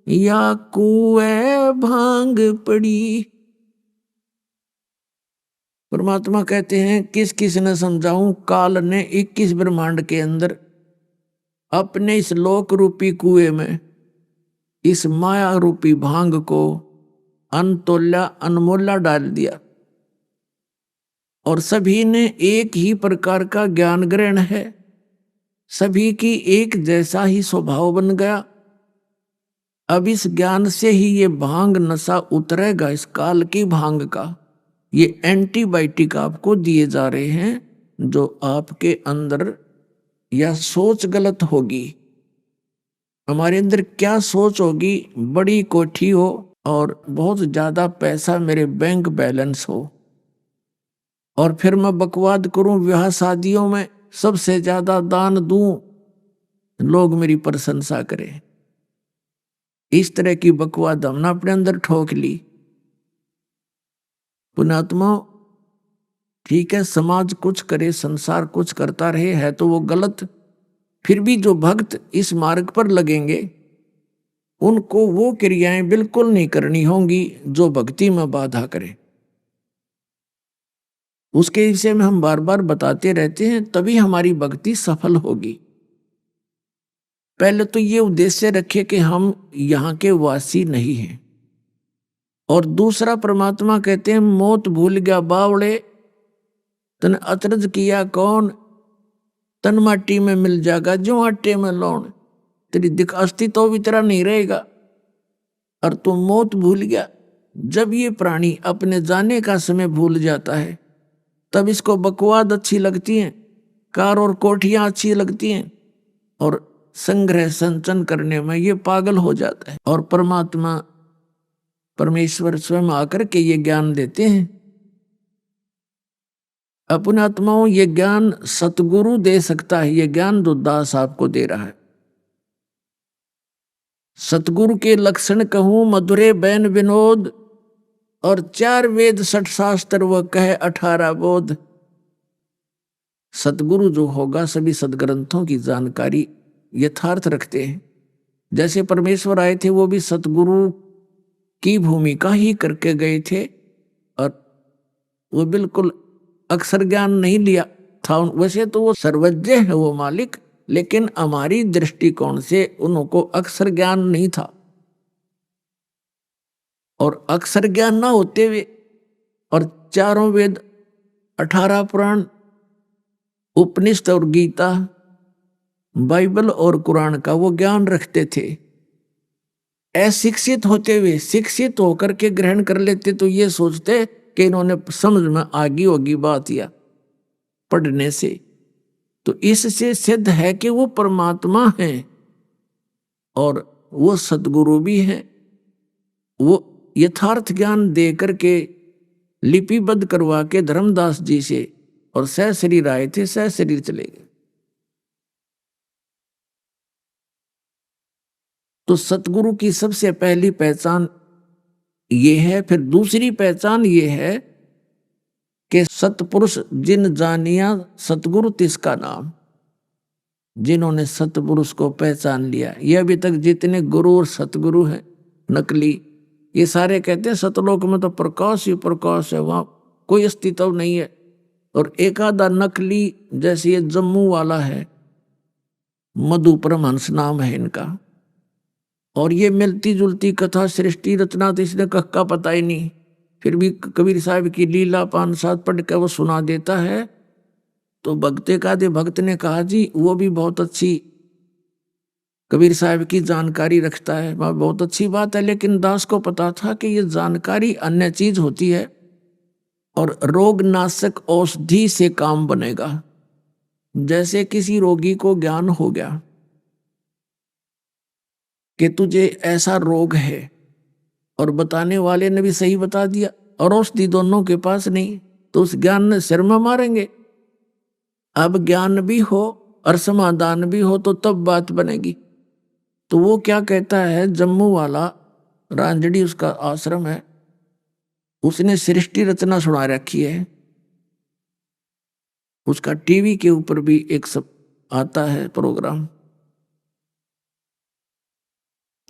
या कुएं भांग पड़ी। परमात्मा कहते हैं किस किस ने समझाऊं, काल ने 21 ब्रह्मांड के अंदर अपने इस लोक रूपी कुएं में इस माया रूपी भांग को अनतोल्या अनमोला डाल दिया, और सभी ने एक ही प्रकार का ज्ञान ग्रहण है, सभी की एक जैसा ही स्वभाव बन गया। अब इस ज्ञान से ही ये भांग नशा उतरेगा, इस काल की भांग का। ये एंटीबायोटिक आपको दिए जा रहे हैं जो आपके अंदर या सोच गलत होगी, हमारे अंदर क्या सोच होगी, बड़ी कोठी हो और बहुत ज्यादा पैसा मेरे बैंक बैलेंस हो, और फिर मैं बकवाद करूं ब्याह शादियों में, सबसे ज्यादा दान दूं, लोग मेरी प्रशंसा करें। इस तरह की बकवाद हमने अपने अंदर ठोक ली। पुण्यात्मा, ठीक है, समाज कुछ करे, संसार कुछ करता रहे, है तो वो गलत, फिर भी जो भक्त इस मार्ग पर लगेंगे उनको वो क्रियाएं बिल्कुल नहीं करनी होंगी जो भक्ति में बाधा करे। उसके विषय में हम बार बार बताते रहते हैं, तभी हमारी भक्ति सफल होगी। पहले तो ये उद्देश्य रखे कि हम यहाँ के वासी नहीं हैं, और दूसरा परमात्मा कहते हैं मौत भूल गया बावड़े, तन अतरज किया कौन, तन माटी में मिल जाएगा जो आटे में लौण, तेरी दिख अस्तित्व भी तेरा नहीं रहेगा और तू मौत भूल गया। जब ये प्राणी अपने जाने का समय भूल जाता है तब इसको बकवाद अच्छी लगती हैं, कार और कोठियां अच्छी लगती हैं, और संग्रह संचन करने में ये पागल हो जाता है। और परमात्मा परमेश्वर स्वयं आकर के ये ज्ञान देते हैं। अपने आत्माओं, ये ज्ञान सतगुरु दे सकता है, ये ज्ञान जो दास आपको दे रहा है। सतगुरु के लक्षण कहूं मधुरे बैन विनोद, और 4 वेद 6 शास्त्र वह कहे 18 बोध। सतगुरु जो होगा सभी सदग्रंथों की जानकारी यथार्थ रखते हैं। जैसे परमेश्वर आए थे वो भी सतगुरु की भूमिका ही करके गए थे, और वो बिल्कुल अक्षर ज्ञान नहीं लिया था। वैसे तो वो सर्वज्ञ है वो मालिक, लेकिन हमारी दृष्टिकोण से उनको अक्षर ज्ञान नहीं था। और अक्षर ज्ञान ना होते हुए और 4 वेद 18 पुराण उपनिषद और गीता बाइबल और कुरान का वो ज्ञान रखते थे। अशिक्षित होते हुए शिक्षित होकर के ग्रहण कर लेते तो ये सोचते कि इन्होंने समझ में आगी होगी बात या पढ़ने से। तो इससे सिद्ध है कि वो परमात्मा हैं और वो सद्गुरु भी हैं। वो यथार्थ ज्ञान दे करके लिपिबद्ध करवा के धर्मदास जी से, और सह शरीर आए थे सह शरीर चले गए। तो सतगुरु की सबसे पहली पहचान ये है। फिर दूसरी पहचान ये है कि सतपुरुष जिन जानिया सतगुरु तिसका नाम। जिन्होंने सतपुरुष को पहचान लिया, ये अभी तक जितने गुरु और सतगुरु हैं नकली, ये सारे कहते हैं सतलोक में तो प्रकाश ही प्रकाश है, वहां कोई अस्तित्व नहीं है। और एक आधा नकली, जैसे ये जम्मू वाला है मधु परमहंस नाम है इनका, और ये मिलती जुलती कथा सृष्टि रचना तो इसने कक्का पता ही नहीं, फिर भी कबीर साहब की लीला 5-7 पढ़ के वो सुना देता है। तो भक्ते का दे भक्त ने कहा जी वो भी बहुत अच्छी कबीर साहब की जानकारी रखता है, वह बहुत अच्छी बात है, लेकिन दास को पता था कि ये जानकारी अन्य चीज होती है और रोग नाशक औषधि से काम बनेगा। जैसे किसी रोगी को ज्ञान हो गया कि तुझे ऐसा रोग है, और बताने वाले ने भी सही बता दिया और औषधि दोनों के पास नहीं, तो उस ज्ञान ने सिर में मारेंगे। अब ज्ञान भी हो और समाधान भी हो तो तब बात बनेगी। तो वो क्या कहता है, जम्मू वाला रांझड़ी उसका आश्रम है, उसने सृष्टि रचना सुना रखी है। उसका टीवी के ऊपर भी एक सब आता है प्रोग्राम।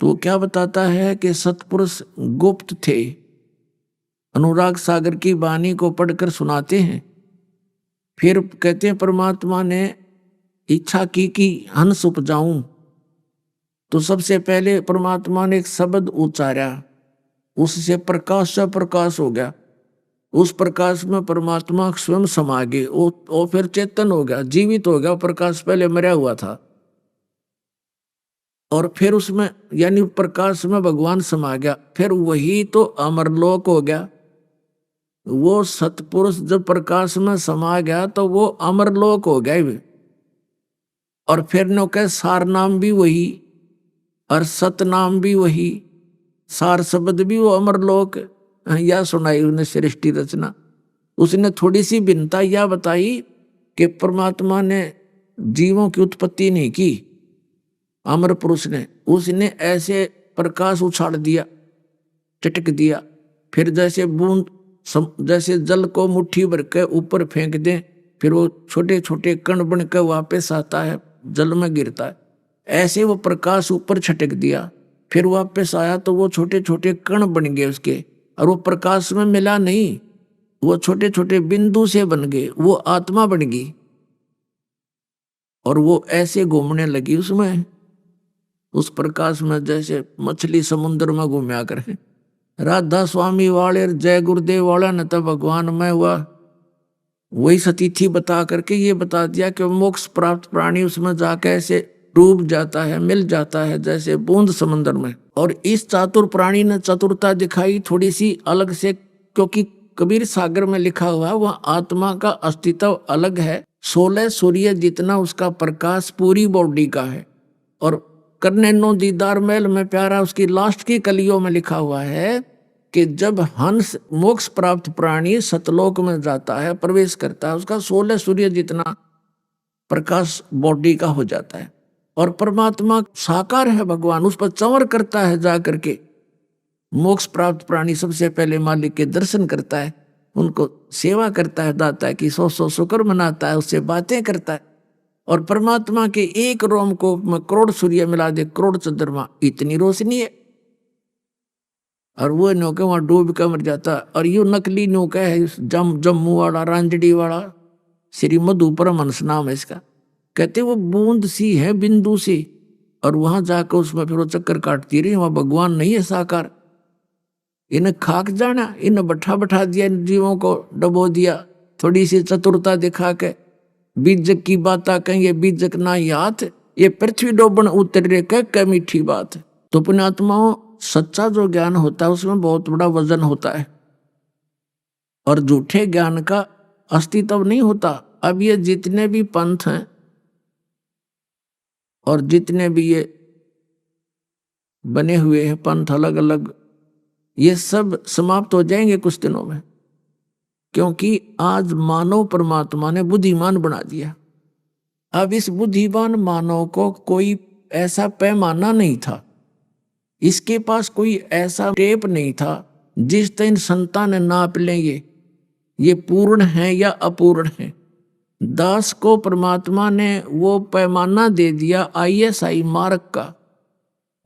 तो क्या बताता है कि सतपुरुष गुप्त थे, अनुराग सागर की वाणी को पढ़कर सुनाते हैं। फिर कहते हैं परमात्मा ने इच्छा की कि हंस उपजाऊं, तो सबसे पहले परमात्मा ने एक शब्द उच्चारा, उससे प्रकाश से प्रकाश हो गया। उस प्रकाश में परमात्मा स्वयं समा गए, वो फिर चेतन हो गया, जीवित हो गया। प्रकाश पहले मरा हुआ था और फिर उसमें यानी प्रकाश में भगवान समा गया। फिर वही तो अमरलोक हो गया। वो सतपुरुष जब प्रकाश में समा गया तो वो अमरलोक हो गए। और फिर नो के सार नाम भी वही और सत नाम भी वही, सार शब्द भी वो अमरलोक। यह सुनाई उन्हें सृष्टि रचना। उसने थोड़ी सी भिन्नता यह बताई कि परमात्मा ने जीवों की उत्पत्ति नहीं की, अमर पुरुष ने। उसने ऐसे प्रकाश उछाल दिया, चटक दिया। फिर जैसे बूंद, जैसे जल को मुट्ठी भर के ऊपर फेंक दें, फिर वो छोटे छोटे कण बन के वापस आता है, जल में गिरता है। ऐसे वो प्रकाश ऊपर छटक दिया, फिर वापस आया तो वो छोटे छोटे कण बन गए उसके, और वो प्रकाश में मिला नहीं, वो छोटे छोटे बिंदु से बन गए, वो आत्मा बन गई। और वो ऐसे घूमने लगी उसमें, उस प्रकाश में, जैसे मछली समुद्र में घूमया करे। राधा स्वामी वाले जय गुरुदेव वाला न तो भगवान में हुआ वही सतीथी बता करके ये बता दिया कि मोक्ष प्राप्त प्राणी उसमें जाकर ऐसे डूब जाता है, मिल जाता है जैसे बूंद समंदर में। और इस चातुर प्राणी ने चतुरता दिखाई थोड़ी सी अलग से, क्योंकि कबीर सागर में लिखा हुआ वह आत्मा का अस्तित्व अलग है। 16 सूर्य जितना उसका प्रकाश पूरी बॉडी का है। और करने नो दीदार महल में प्यारा उसकी लास्ट की कलियों में लिखा हुआ है कि जब हंस मोक्ष प्राप्त प्राणी सतलोक में जाता है, प्रवेश करता है, उसका 16 सूर्य जितना प्रकाश बॉडी का हो जाता है। और परमात्मा साकार है भगवान, उस पर चंवर करता है जा करके। मोक्ष प्राप्त प्राणी सबसे पहले मालिक के दर्शन करता है, उनको सेवा करता है, दाता है कि 100 शुक्र मनाता है, उससे बातें करता है। और परमात्मा के एक रोम को में करोड़ सूर्य मिला दे, करोड़ चंद्रमा, इतनी रोशनी है। और वो नौका वहां डूब कर मर जाता। और यो नकली नौका है जम्मू वाला, रांजड़ी वाला, श्री मधु परमहंस नाम है इसका। कहते वो बूंद सी है, बिंदु सी, और वहां जाकर उसमें फिर वो चक्कर काटती रही। वहां भगवान नहीं है साकार। इन्हें खाक जाना, इन्हें बैठा दिया, इन जीवों को डबो दिया, थोड़ी सी चतुरता दिखा के। बीजक की बात कहेंगे बीजक ना याद, ये पृथ्वी डोबन उतरे कह मीठी बात। तो पुण्यात्माओं, सच्चा जो ज्ञान होता है उसमें बहुत बड़ा वजन होता है, और झूठे ज्ञान का अस्तित्व नहीं होता। अब ये जितने भी पंथ हैं और जितने भी ये बने हुए हैं पंथ अलग अलग, ये सब समाप्त हो जाएंगे कुछ दिनों में। क्योंकि आज मानव परमात्मा ने बुद्धिमान बना दिया। अब इस बुद्धिमान मानव को कोई ऐसा पैमाना नहीं था, इसके पास कोई ऐसा टेप नहीं था जिस दिन संतान नाप लेंगे ये पूर्ण है या अपूर्ण है। दास को परमात्मा ने वो पैमाना दे दिया, ISI मार्क का,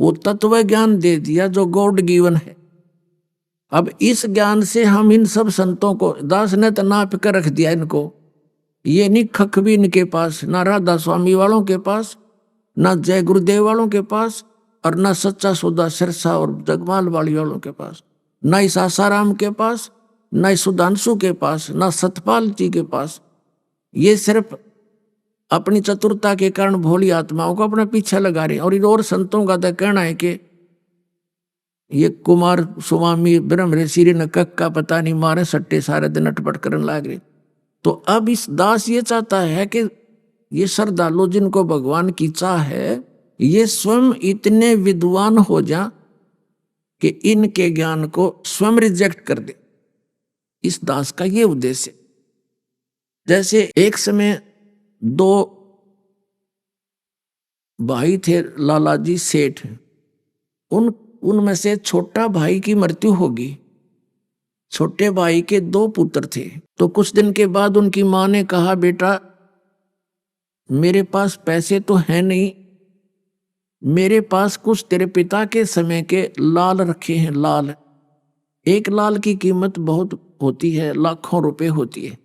वो तत्व ज्ञान दे दिया जो गॉड गिवन है। अब इस ज्ञान से हम इन सब संतों को, दास ने तो नाप कर रख दिया इनको। ये नहीं खख भी इनके पास, ना राधा स्वामी वालों के पास, ना जय गुरुदेव वालों के पास, और ना सच्चा सौदा सिरसा और जगमाल वाली वालों के पास, ना इस आसाराम के पास, ना इस सुधांशु के पास, ना सतपाल जी के पास। ये सिर्फ अपनी चतुरता के कारण भोली आत्माओं को अपने पीछे लगा रहे। और इन और संतों का तो कहना है कि ये कुमार स्वामी ब्रह्म ऋषि ने कक्का पता नहीं मारे सट्टे सारे दिन अटपट करने लग रहे। तो अब इस दास ये चाहता है कि ये श्रद्धालु जिनको भगवान की चाह है, ये स्वयं इतने विद्वान हो जा कि इनके ज्ञान को स्वयं रिजेक्ट कर दे। इस दास का ये उद्देश्य। जैसे एक समय 2 भाई थे, लालाजी सेठ, उनमें से छोटा भाई की मृत्यु होगी। छोटे भाई के 2 पुत्र थे। तो कुछ दिन के बाद उनकी मां ने कहा, बेटा मेरे पास पैसे तो है नहीं, मेरे पास कुछ तेरे पिता के समय के लाल रखे हैं। लाल, एक लाल की कीमत बहुत होती है, लाखों रुपए होती है।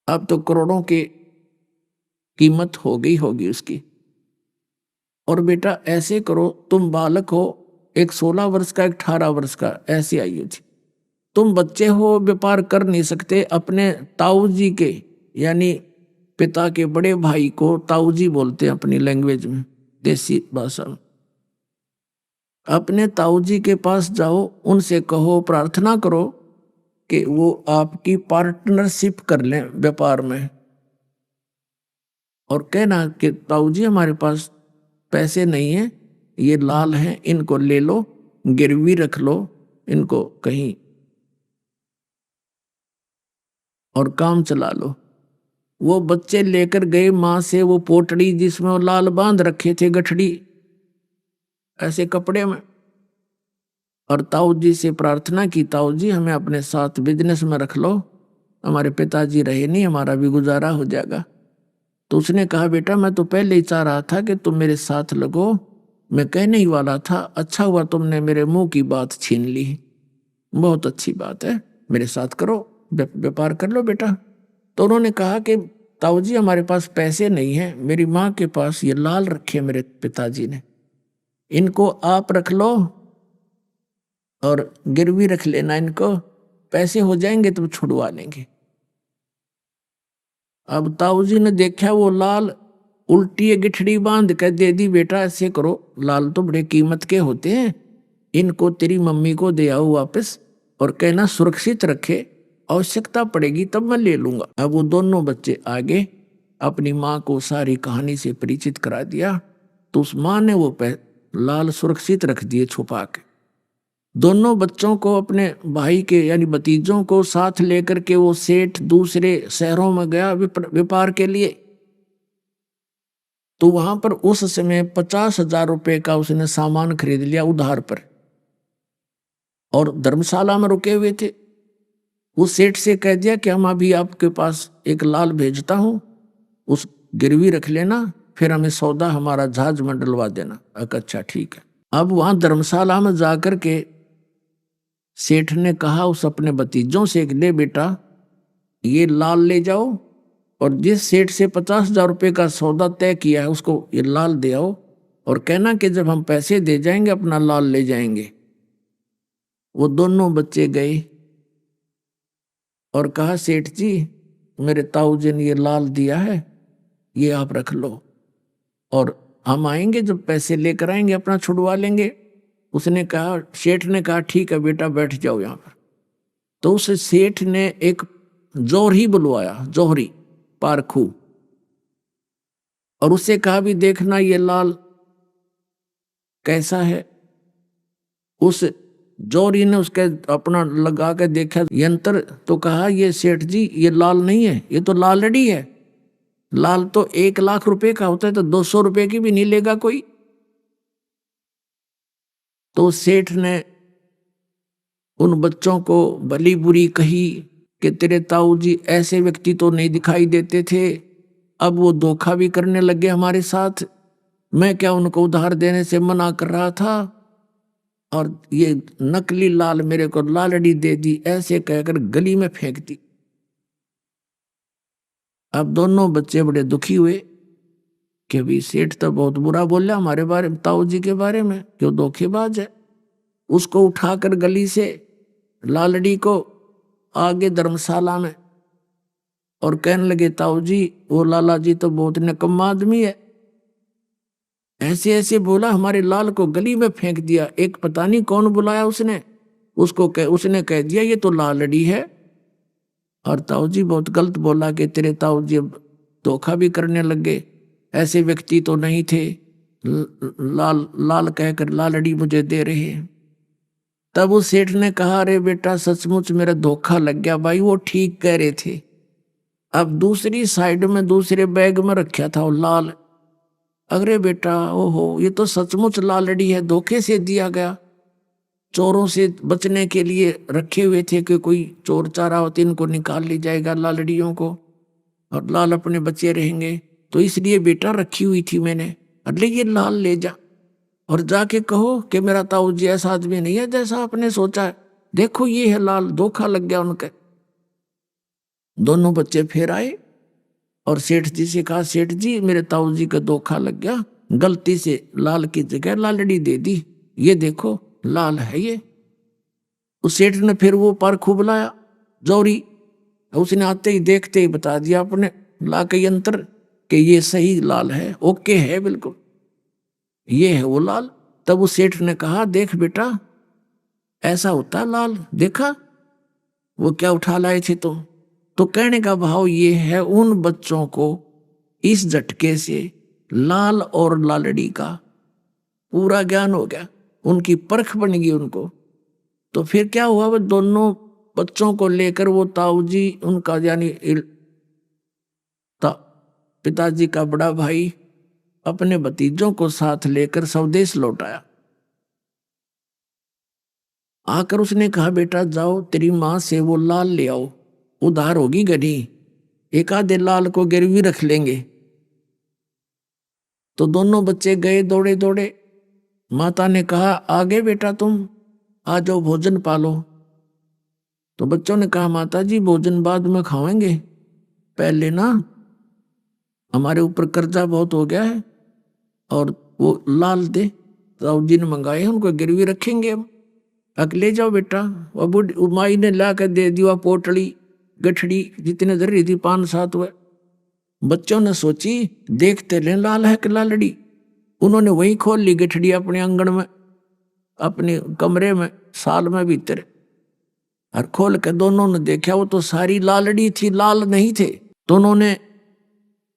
अब तो करोड़ों की कीमत हो गई होगी उसकी। और बेटा ऐसे करो, तुम बालक हो, एक 16 वर्ष का, एक 18 वर्ष का, ऐसी आयु थी, तुम बच्चे हो, व्यापार कर नहीं सकते। अपने ताऊ जी के, यानी पिता के बड़े भाई को ताऊ जी बोलते हैं अपनी लैंग्वेज में, देसी भाषा में। अपने ताऊ जी के पास जाओ, उनसे कहो, प्रार्थना करो कि वो आपकी पार्टनरशिप कर लें व्यापार में, और कहना कि ताऊ जी हमारे पास पैसे नहीं है, ये लाल हैं, इनको ले लो, गिरवी रख लो इनको कहीं और काम चला लो। वो बच्चे लेकर गए माँ से वो पोटड़ी जिसमें वो लाल बांध रखे थे, गठड़ी ऐसे कपड़े में, और ताऊ जी से प्रार्थना की, ताऊ जी हमें अपने साथ बिजनेस में रख लो, हमारे पिताजी रहे नहीं, हमारा भी गुजारा हो जाएगा। तो उसने कहा बेटा मैं तो पहले ही चाह रहा था कि तुम मेरे साथ लगो, मैं कहने ही वाला था, अच्छा हुआ तुमने मेरे मुंह की बात छीन ली, बहुत अच्छी बात है, मेरे साथ करो, व्यापार कर लो बेटा। तो उन्होंने कहा कि ताऊ जी हमारे पास पैसे नहीं हैं, मेरी माँ के पास ये लाल रखे मेरे पिताजी ने, इनको आप रख लो और गिरवी रख लेना, इनको पैसे हो जाएंगे तो छुड़वा लेंगे। अब ताऊ जी ने देखा वो लाल उल्टी गिठड़ी बांध कर दे दी, बेटा ऐसे करो, लाल तो बड़े कीमत के होते हैं, इनको तेरी मम्मी को दे आओ वापस और कहना सुरक्षित रखे, आवश्यकता पड़ेगी तब मैं ले लूंगा। अब वो दोनों बच्चे आगे अपनी माँ को सारी कहानी से परिचित करा दिया, तो उस माँ ने वो लाल सुरक्षित रख दिए छुपा के। दोनों बच्चों को, अपने भाई के यानी भतीजों को साथ लेकर के वो सेठ दूसरे शहरों में गया व्यापार के लिए। तो वहां पर उस समय 50,000 रुपए का उसने सामान खरीद लिया उधार पर, और धर्मशाला में रुके हुए थे। उस सेठ से कह दिया कि हम अभी आपके पास एक लाल भेजता हूं, उस गिरवी रख लेना, फिर हमें सौदा हमारा जहाज में डलवा देना। अच्छा ठीक है। अब वहां धर्मशाला में जाकर के सेठ ने कहा उस अपने भतीजों से, ले बेटा ये लाल ले जाओ, और जिस सेठ से 50,000 रुपये का सौदा तय किया है उसको ये लाल दे आओ, और कहना कि जब हम पैसे दे जाएंगे अपना लाल ले जाएंगे। वो दोनों बच्चे गए और कहा सेठ जी मेरे ताऊ जी ने ये लाल दिया है, ये आप रख लो, और हम आएंगे जब पैसे लेकर आएंगे अपना छुड़वा लेंगे। उसने कहा, सेठ ने कहा ठीक है बेटा बैठ जाओ यहाँ पर। तो उस सेठ ने एक जौहरी बुलवाया, जौहरी पारखू, और उससे कहा भी देखना ये लाल कैसा है। उस जौहरी ने उसके अपना लगा के देखा यंत्र, तो कहा ये सेठ जी ये लाल नहीं है, ये तो लालड़ी है, लाल तो 1 लाख रुपए का होता है, तो 200 रुपए की भी नहीं लेगा कोई। तो सेठ ने उन बच्चों को भली बुरी कही कि तेरे ताऊ जी ऐसे व्यक्ति तो नहीं दिखाई देते थे, अब वो धोखा भी करने लगे हमारे साथ, मैं क्या उनको उधार देने से मना कर रहा था, और ये नकली लाल मेरे को लालड़ी दे दी, ऐसे कहकर गली में फेंक दी। अब दोनों बच्चे बड़े दुखी हुए कि भी सेठ तो बहुत बुरा बोला हमारे बारे में, ताऊ जी के बारे में, क्यों धोखेबाज है। उसको उठाकर गली से लालड़ी को आगे धर्मशाला में, और कहने लगे ताऊ जी वो लाला जी तो बहुत निकम्मा आदमी है, ऐसे ऐसे बोला, हमारे लाल को गली में फेंक दिया। एक पता नहीं कौन बुलाया उसने, उसने कह दिया ये तो लालड़ी है। और ताऊ जी बहुत गलत बोला कि तेरे ताऊ जी अब धोखा भी करने लगे, ऐसे व्यक्ति तो नहीं थे, लाल कहकर लालड़ी मुझे दे रहे हैं। तब उस सेठ ने कहा, अरे बेटा सचमुच मेरा धोखा लग गया भाई, वो ठीक कह रहे थे। अब दूसरी साइड में दूसरे बैग में रखा था वो लाल, अरे बेटा ओहो ये तो सचमुच लालड़ी है, धोखे से दिया गया, चोरों से बचने के लिए रखे हुए थे कि कोई चोर चारा होते इनको निकाल ली जाएगा लालड़ियों को, और लाल अपने बचे रहेंगे, तो इसलिए बेटा रखी हुई थी मैंने, अरे ये लाल ले जा और जाके कहो कि मेरा ताऊ जी ऐसा आदमी नहीं है जैसा आपने सोचा है, देखो ये है लाल, धोखा लग गया उनके। दोनों बच्चे फिर आए और सेठ जी से कहा, सेठ जी मेरे ताऊ जी का धोखा लग गया, गलती से लाल की जगह लालड़ी दे दी, ये देखो लाल है ये। उस सेठ ने फिर वो पारखू बुलाया जौहरी, उसने आते ही देखते ही बता दिया अपने ला के यंत्र कि ये सही लाल है, ओके है बिल्कुल, ये है वो लाल। तब उस सेठ ने कहा, देख बेटा, ऐसा होता है लाल, देखा वो क्या उठा लाए थे तुम। तो कहने का भाव ये है, उन बच्चों को इस झटके से लाल और लालड़ी का पूरा ज्ञान हो गया, उनकी परख बन गई उनको। तो फिर क्या हुआ, वो दोनों बच्चों को लेकर वो ताऊ जी, उनका यानी पिताजी का बड़ा भाई, अपने भतीजों को साथ लेकर स्वदेश लौट आया। आकर उसने कहा, बेटा जाओ तेरी माँ से वो लाल ले आओ, उधार होगी गनी, एक आधे लाल को गिरवी रख लेंगे। तो दोनों बच्चे गए दौड़े दौड़े। माता ने कहा, आगे बेटा तुम आ जाओ, भोजन पालो। तो बच्चों ने कहा, माता जी भोजन बाद में खाएंगे, पहले ना हमारे ऊपर कर्जा बहुत हो गया है, और वो लाल दे ताऊ जी ने मंगाए, उनको गिरवी रखेंगे हम। अगले जाओ बेटा। वो माई ने ला कर दे दिया पोटली गठड़ी जितने जरूरी थी, 5-7 हुए। बच्चों ने सोची देखते ले लाल है कि लालड़ी। उन्होंने वही खोल ली गठड़ी अपने आंगन में, अपने कमरे में, साल में भीतर, और खोल के दोनों ने देखा वो तो सारी लालड़ी थी, लाल नहीं थे। तो उन्होंने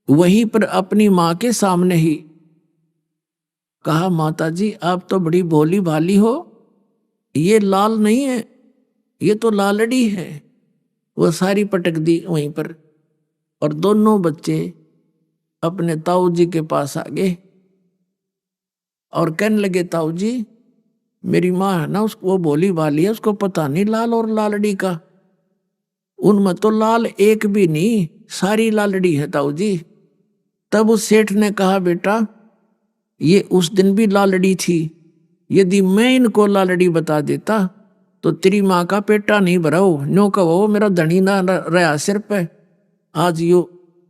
वहीं पर अपनी माँ के सामने ही कहा, माता जी आप तो बड़ी भोली भाली हो, ये लाल नहीं है, ये तो लालड़ी है। वो सारी पटक दी वहीं पर, और दोनों बच्चे अपने ताऊ जी के पास आ गए और कहने लगे, ताऊ जी मेरी माँ है ना, उसको वो भोली भाली है, उसको पता नहीं लाल और लालड़ी का, उनमें तो लाल एक भी नहीं, सारी लालड़ी है ताऊ जी। तब उस सेठ ने कहा, बेटा ये उस दिन भी लालड़ी थी, यदि मैं इनको लालड़ी बता देता तो तेरी माँ का पेटा नहीं भरा हो, नो कहो मेरा धनी ना रहा सिर पे। आज यो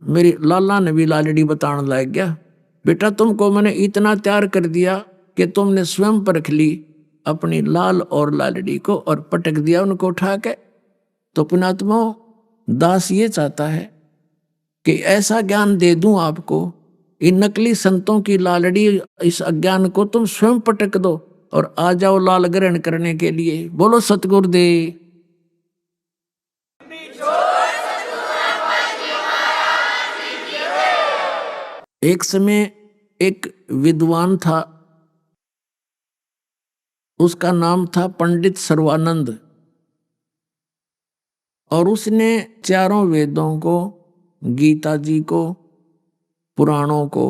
मेरी लाला ने भी लालड़ी बताने लग गया। बेटा तुमको मैंने इतना तैयार कर दिया कि तुमने स्वयं परख ली अपनी लाल और लालड़ी को और पटक दिया उनको उठा के। तो पुणात्मा दास ये चाहता है कि ऐसा ज्ञान दे दूं आपको, इन नकली संतों की लालड़ी, इस अज्ञान को तुम स्वयं पटक दो और आ जाओ लाल ग्रहण करने के लिए। बोलो सतगुरुदेव। एक समय एक विद्वान था, उसका नाम था पंडित सर्वानंद, और उसने चारों वेदों को, गीता जी को, पुराणों को,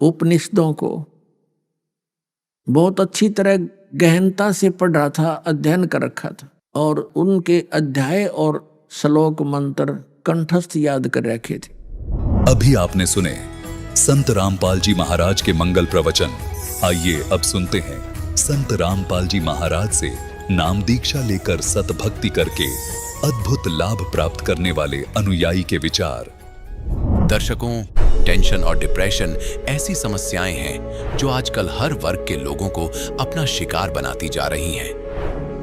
उपनिषदों को बहुत अच्छी तरह गहनता से पढ़ा था, अध्ययन कर रखा था, और उनके अध्याय और श्लोक मंत्र कंठस्थ याद कर रखे थे। अभी आपने सुने संत रामपाल जी महाराज के मंगल प्रवचन। आइए अब सुनते हैं संत रामपाल जी महाराज से नाम दीक्षा लेकर सतभक्ति करके अद्भुत लाभ प्राप्त करने वाले अनुयायी के विचार। दर्शकों, टेंशन और डिप्रेशन ऐसी समस्याएं हैं जो आजकल हर वर्ग के लोगों को अपना शिकार बनाती जा रही हैं।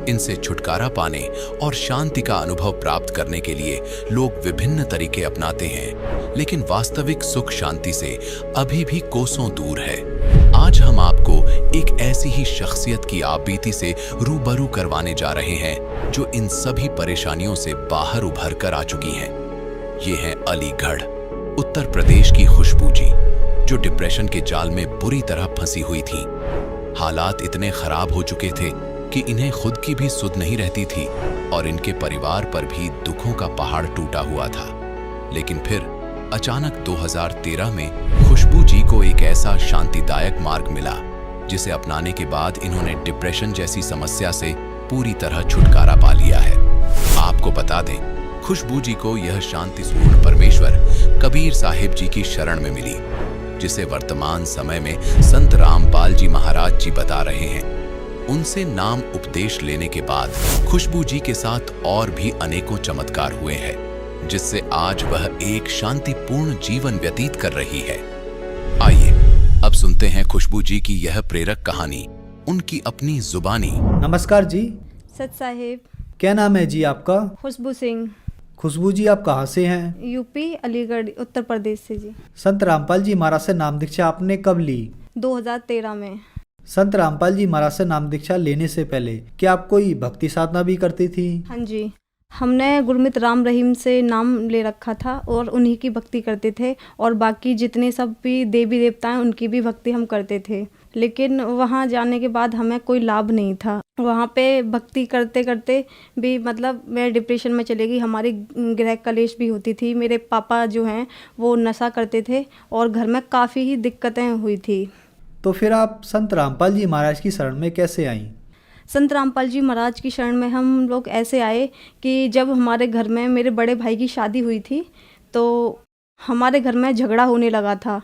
इनसे छुटकारा पाने और शांति का अनुभव प्राप्त करने के लिए लोग विभिन्न तरीके अपनाते हैं, लेकिन वास्तविक सुख शांति से अभी भी कोसों दूर है। आज हम आपको एक ऐसी ही शख्सियत की आपबीती से रूबरू करवाने जा रहे हैं जो इन सभी परेशानियों से बाहर उभर कर आ चुकी हैं। ये हैं अलीगढ़, उत्तर प्रदेश की खुशबू जी, जो डिप्रेशन के जाल में बुरी तरह फंसी हुई थी। हालात इतने खराब हो चुके थे कि इन्हें खुद की भी सुध नहीं रहती थी और इनके परिवार पर भी दुखों का पहाड़ टूटा हुआ था। लेकिन फिर अचानक 2013 में खुशबू जी को एक ऐसा शांतिदायक मार्ग मिला जिसे अपनाने के बाद इन्होंने डिप्रेशन जैसी समस्या से पूरी तरह छुटकारा पा लिया है। आपको बता दें, खुशबू जी को यह शांति स्वरूप परमेश्वर कबीर साहिब जी की शरण में मिली, जिसे वर्तमान समय में संत रामपाल जी महाराज जी बता रहे हैं। उनसे नाम उपदेश लेने के बाद खुशबू जी के साथ और भी अनेकों चमत्कार हुए हैं, जिससे आज वह एक शांतिपूर्ण जीवन व्यतीत कर रही है। आइए अब सुनते हैं खुशबू जी की यह प्रेरक कहानी, उनकी अपनी जुबानी। नमस्कार जी। सत साहिब। क्या नाम है जी आपका? खुशबू सिंह। खुशबू जी आप कहाँ से हैं? यूपी अलीगढ़ उत्तर प्रदेश से जी। संत रामपाल जी महाराज से नाम दीक्षा आपने कब ली? 2013 में। संत रामपाल जी महाराज से नाम दीक्षा लेने से पहले क्या आप कोई भक्ति साधना भी करती थी? हाँ जी, हमने गुरमित राम रहीम से नाम ले रखा था और उन्हीं की भक्ति करते थे, और बाकी जितने सब भी देवी देवता हैं उनकी भी भक्ति हम करते थे। लेकिन वहाँ जाने के बाद हमें कोई लाभ नहीं था। वहाँ पे भक्ति करते करते भी मतलब मैं डिप्रेशन में चली गई। हमारी गृह कलेश भी होती थी। मेरे पापा जो हैं वो नशा करते थे और घर में काफ़ी ही दिक्कतें हुई थी। तो फिर आप संत रामपाल जी महाराज की शरण में कैसे आईं? संत रामपाल जी महाराज की शरण में हम लोग ऐसे आए कि जब हमारे घर में मेरे बड़े भाई की शादी हुई थी तो हमारे घर में झगड़ा होने लगा था।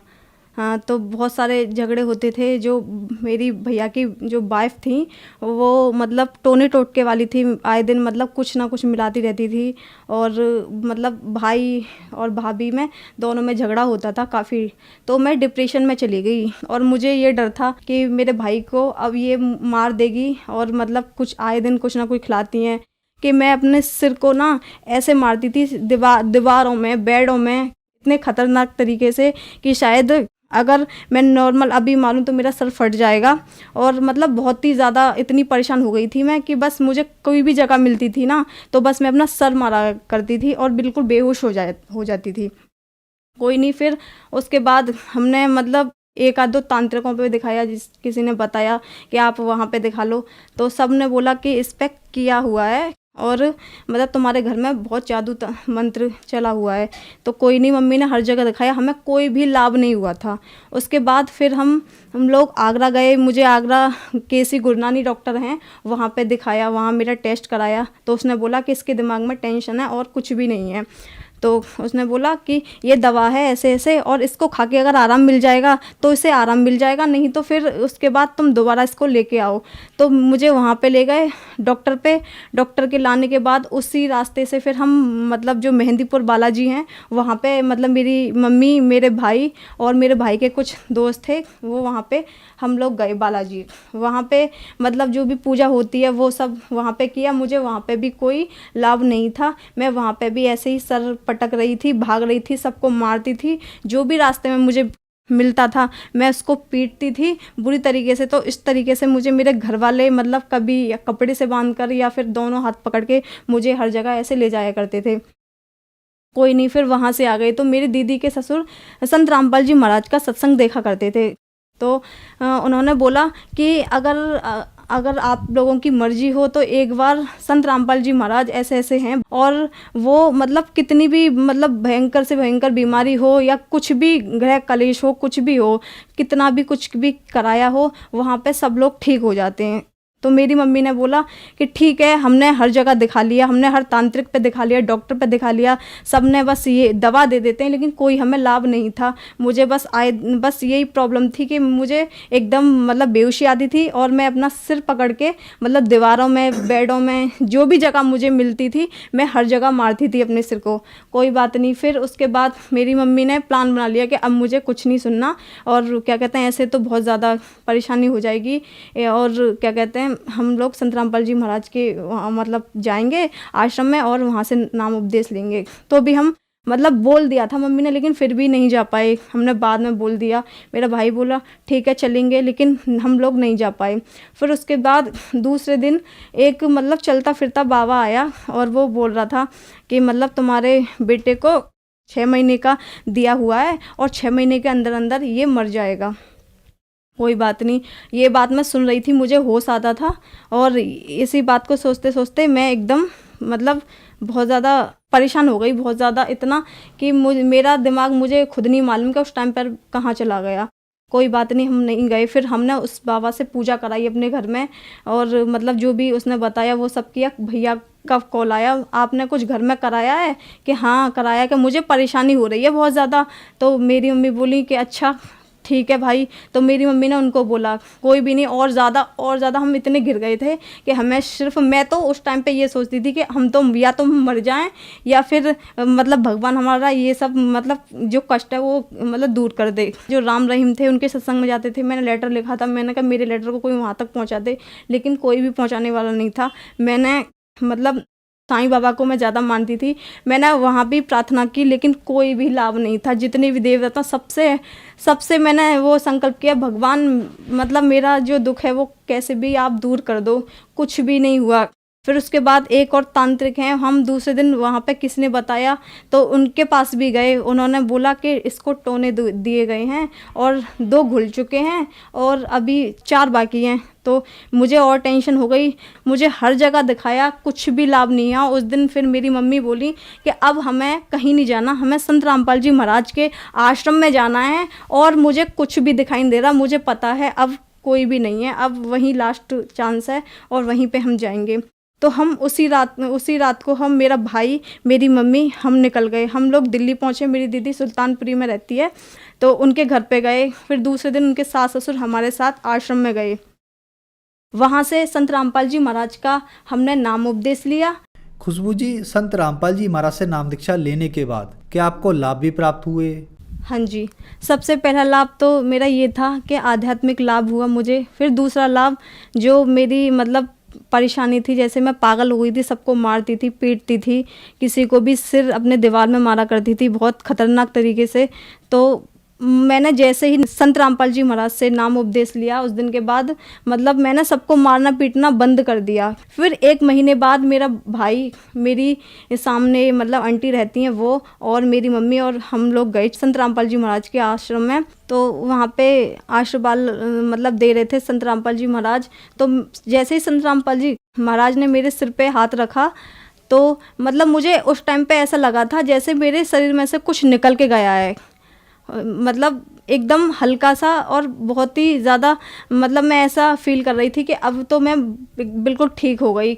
हाँ, तो बहुत सारे झगड़े होते थे। जो मेरी भैया की जो वाइफ थी वो मतलब टोने टोटके वाली थी, आए दिन मतलब कुछ ना कुछ मिलाती रहती थी, और मतलब भाई और भाभी में दोनों में झगड़ा होता था काफ़ी। तो मैं डिप्रेशन में चली गई और मुझे ये डर था कि मेरे भाई को अब ये मार देगी, और मतलब कुछ आए दिन कुछ ना कुछ खिलाती हैं, कि मैं अपने सिर को ना ऐसे मारती थी दीवारों में, बेडों में, इतने खतरनाक तरीके से कि शायद अगर मैं नॉर्मल अभी मारूं तो मेरा सर फट जाएगा। और मतलब बहुत ही ज़्यादा इतनी परेशान हो गई थी मैं कि बस मुझे कोई भी जगह मिलती थी ना तो बस मैं अपना सर मारा करती थी और बिल्कुल बेहोश हो जाती थी। कोई नहीं, फिर उसके बाद हमने मतलब एक आध दो तांत्रिकों पे दिखाया, किसी ने बताया कि आप वहाँ पे दिखा लो, तो सब ने बोला कि इस पे किया हुआ है और मतलब तुम्हारे घर में बहुत जादू मंत्र चला हुआ है। तो कोई नहीं, मम्मी ने हर जगह दिखाया, हमें कोई भी लाभ नहीं हुआ था। उसके बाद फिर हम लोग आगरा गए। मुझे आगरा केसी गुरनानी डॉक्टर हैं, वहाँ पे दिखाया, वहाँ मेरा टेस्ट कराया। तो उसने बोला कि इसके दिमाग में टेंशन है और कुछ भी नहीं है। तो उसने बोला कि ये दवा है ऐसे ऐसे, और इसको खा के अगर आराम मिल जाएगा तो इसे आराम मिल जाएगा, नहीं तो फिर उसके बाद तुम दोबारा इसको लेके आओ। तो मुझे वहाँ पे ले गए डॉक्टर पे। डॉक्टर के लाने के बाद उसी रास्ते से फिर हम मतलब जो मेहंदीपुर बालाजी हैं वहाँ पे मतलब मेरी मम्मी, मेरे भाई और मेरे भाई के कुछ दोस्त थे, वो वहाँ पे हम लोग गए बालाजी। वहाँ पे मतलब जो भी पूजा होती है वो सब वहाँ पे किया। मुझे वहाँ पे भी कोई लाभ नहीं था। मैं वहाँ पे भी ऐसे ही सर पटक रही थी, भाग रही थी, सबको मारती थी। जो भी रास्ते में मुझे मिलता था मैं उसको पीटती थी बुरी तरीके से। तो इस तरीके से मुझे मेरे घर वाले मतलब कभी कपड़े से बांध कर या फिर दोनों हाथ पकड़ के मुझे हर जगह ऐसे ले जाया करते थे। कोई नहीं, फिर वहाँ से आ गए। तो मेरी दीदी के ससुर संत रामपाल जी महाराज का सत्संग देखा करते थे। तो उन्होंने बोला कि अगर आप लोगों की मर्जी हो तो एक बार संत रामपाल जी महाराज ऐसे ऐसे हैं, और वो मतलब कितनी भी मतलब भयंकर से भयंकर बीमारी हो या कुछ भी गृह कलेश हो, कुछ भी हो, कितना भी कुछ भी कराया हो, वहाँ पे सब लोग ठीक हो जाते हैं। तो मेरी मम्मी ने बोला कि ठीक है, हमने हर जगह दिखा लिया, हमने हर तांत्रिक पे दिखा लिया, डॉक्टर पे दिखा लिया, सब ने बस ये दवा दे देते हैं, लेकिन कोई हमें लाभ नहीं था। मुझे बस यही प्रॉब्लम थी कि मुझे एकदम मतलब बेहोशी आती थी और मैं अपना सिर पकड़ के मतलब दीवारों में, बेडों में, जो भी जगह मुझे मिलती थी मैं हर जगह मारती थी अपने सिर को। कोई बात नहीं, फिर उसके बाद मेरी मम्मी ने प्लान बना लिया कि अब मुझे कुछ नहीं सुनना, और क्या कहते हैं ऐसे तो बहुत ज़्यादा परेशानी हो जाएगी, और क्या कहते हैं हम लोग संत रामपाल जी महाराज के मतलब जाएंगे आश्रम में और वहाँ से नाम उपदेश लेंगे। तो भी हम मतलब बोल दिया था मम्मी ने, लेकिन फिर भी नहीं जा पाए। हमने बाद में बोल दिया। मेरा भाई बोला ठीक है चलेंगे, लेकिन हम लोग नहीं जा पाए। फिर उसके बाद दूसरे दिन एक मतलब चलता फिरता बाबा आया और वो बोल रहा था कि मतलब तुम्हारे बेटे को 6 महीने का दिया हुआ है और 6 महीने के अंदर अंदर ये मर जाएगा। कोई बात नहीं, ये बात मैं सुन रही थी, मुझे होश आता था, और इसी बात को सोचते सोचते मैं एकदम मतलब बहुत ज़्यादा परेशान हो गई, बहुत ज़्यादा, इतना कि मेरा दिमाग मुझे खुद नहीं मालूम कि उस टाइम पर कहाँ चला गया। कोई बात नहीं, हम नहीं गए। फिर हमने उस बाबा से पूजा कराई अपने घर में, और मतलब जो भी उसने बताया वो सब किया। भैया का कॉल आया, आपने कुछ घर में कराया है? कि हाँ कराया, कि मुझे परेशानी हो रही है बहुत ज़्यादा। तो मेरी मम्मी बोली कि अच्छा ठीक है भाई। तो मेरी मम्मी ने उनको बोला कोई भी नहीं, और ज़्यादा हम इतने गिर गए थे कि हमें सिर्फ, मैं तो उस टाइम पे ये सोचती थी कि हम तो या तो मर जाएं या फिर मतलब भगवान हमारा ये सब मतलब जो कष्ट है वो मतलब दूर कर दे। जो राम रहीम थे उनके सत्संग में जाते थे, मैंने लेटर लिखा था, मैंने कहा मेरे लेटर को कोई वहाँ तक पहुँचा दे, लेकिन कोई भी पहुँचाने वाला नहीं था। मैंने मतलब साईं बाबा को मैं ज़्यादा मानती थी। मैंने वहाँ भी प्रार्थना की लेकिन कोई भी लाभ नहीं था। जितने भी देवता सबसे मैंने वो संकल्प किया, भगवान मतलब मेरा जो दुख है वो कैसे भी आप दूर कर दो, कुछ भी नहीं हुआ। फिर उसके बाद एक और तांत्रिक हैं, हम दूसरे दिन वहाँ पे किसी ने बताया तो उनके पास भी गए। उन्होंने बोला कि इसको टोने दिए गए हैं और 2 घुल चुके हैं और अभी 4 बाकी हैं। तो मुझे और टेंशन हो गई, मुझे हर जगह दिखाया, कुछ भी लाभ नहीं हुआ। उस दिन फिर मेरी मम्मी बोली कि अब हमें कहीं नहीं जाना, हमें संत रामपाल जी महाराज के आश्रम में जाना है और मुझे कुछ भी दिखाई नहीं दे रहा, मुझे पता है अब कोई भी नहीं है, अब वहीं लास्ट चांस है और वहीं पे हम जाएंगे। तो हम उसी रात को हम, मेरा भाई, मेरी मम्मी, हम निकल गए। हम लोग दिल्ली पहुँचे। मेरी दीदी सुल्तानपुरी में रहती है तो उनके घर पे गए। फिर दूसरे दिन उनके सास ससुर हमारे साथ आश्रम में गए। वहाँ से संत रामपाल जी महाराज का हमने नाम उपदेश लिया। खुशबू जी, संत रामपाल जी महाराज से नाम दीक्षा लेने के बाद क्या आपको लाभ भी प्राप्त हुए? हाँ जी, सबसे पहला लाभ तो मेरा ये था कि आध्यात्मिक लाभ हुआ मुझे। फिर दूसरा लाभ, जो मेरी मतलब परेशानी थी, जैसे मैं पागल हो गई थी, सबको मारती थी, पीटती थी, किसी को भी सिर अपने दीवार में मारा करती थी बहुत खतरनाक तरीके से। तो मैंने जैसे ही संत रामपाल जी महाराज से नाम उपदेश लिया, उस दिन के बाद मतलब मैंने सबको मारना पीटना बंद कर दिया। फिर 1 महीने बाद मेरा भाई, मेरी सामने मतलब आंटी रहती हैं वो, और मेरी मम्मी और हम लोग गए संत रामपाल जी महाराज के आश्रम में। तो वहाँ पे आशीर्वाद मतलब दे रहे थे संत रामपाल जी महाराज। तो जैसे ही संत रामपाल जी महाराज ने मेरे सिर पे हाथ रखा तो मतलब मुझे उस टाइम पे ऐसा लगा था जैसे मेरे शरीर में से कुछ निकल के गया है, मतलब एकदम हल्का सा और बहुत ही ज़्यादा, मतलब मैं ऐसा फील कर रही थी कि अब तो मैं बिल्कुल ठीक हो गई।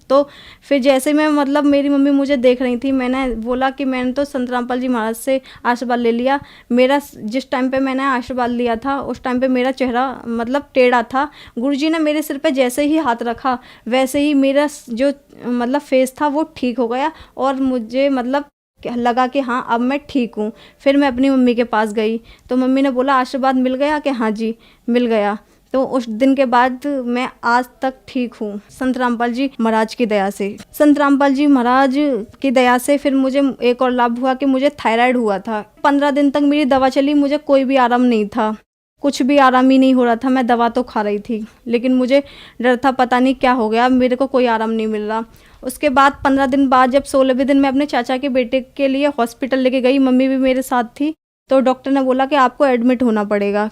तो फिर जैसे मैं मतलब मेरी मम्मी मुझे देख रही थी, मैंने बोला कि मैंने तो संत रामपाल जी महाराज से आशीर्वाद ले लिया। मेरा जिस टाइम पे मैंने आशीर्वाद लिया था उस टाइम पे मेरा चेहरा मतलब टेढ़ा था। गुरुजी ने मेरे सिर पे जैसे ही हाथ रखा वैसे ही मेरा जो मतलब फेस था वो ठीक हो गया और मुझे मतलब लगा कि हाँ अब मैं ठीक हूँ। फिर मैं अपनी मम्मी के पास गई तो मम्मी ने बोला आशीर्वाद मिल गया, कि हाँ जी मिल गया। तो उस दिन के बाद मैं आज तक ठीक हूँ संत रामपाल जी महाराज की दया से। संत रामपाल जी महाराज की दया से फिर मुझे एक और लाभ हुआ कि मुझे थायराइड हुआ था। 15 दिन तक मेरी दवा चली, मुझे कोई भी आराम नहीं था, कुछ भी आराम ही नहीं हो रहा था। मैं दवा तो खा रही थी लेकिन मुझे डर था, पता नहीं क्या हो गया, मेरे को कोई आराम नहीं मिल रहा। उसके बाद 15 दिन बाद जब 16वें दिन मैं अपने चाचा के बेटे के लिए हॉस्पिटल लेके गई, मम्मी भी मेरे साथ थी, तो डॉक्टर ने बोला कि आपको एडमिट होना पड़ेगा।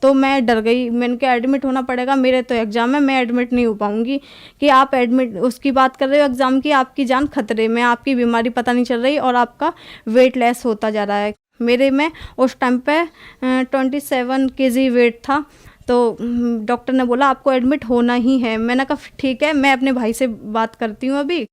तो मैं डर गई, मैंने कहा एडमिट होना पड़ेगा, मेरे तो एग्ज़ाम है, मैं एडमिट नहीं हो पाऊँगी। कि आप एडमिट उसकी बात कर रहे हो एग्ज़ाम की, आपकी जान खतरे में, आपकी बीमारी पता नहीं चल रही और आपका वेट लेस होता जा रहा है। मेरे में उस टाइम पे 27 kg वेट था। तो डॉक्टर ने बोला आपको एडमिट होना ही है। मैंने कहा ठीक है, मैं अपने भाई से बात करती हूँ अभी।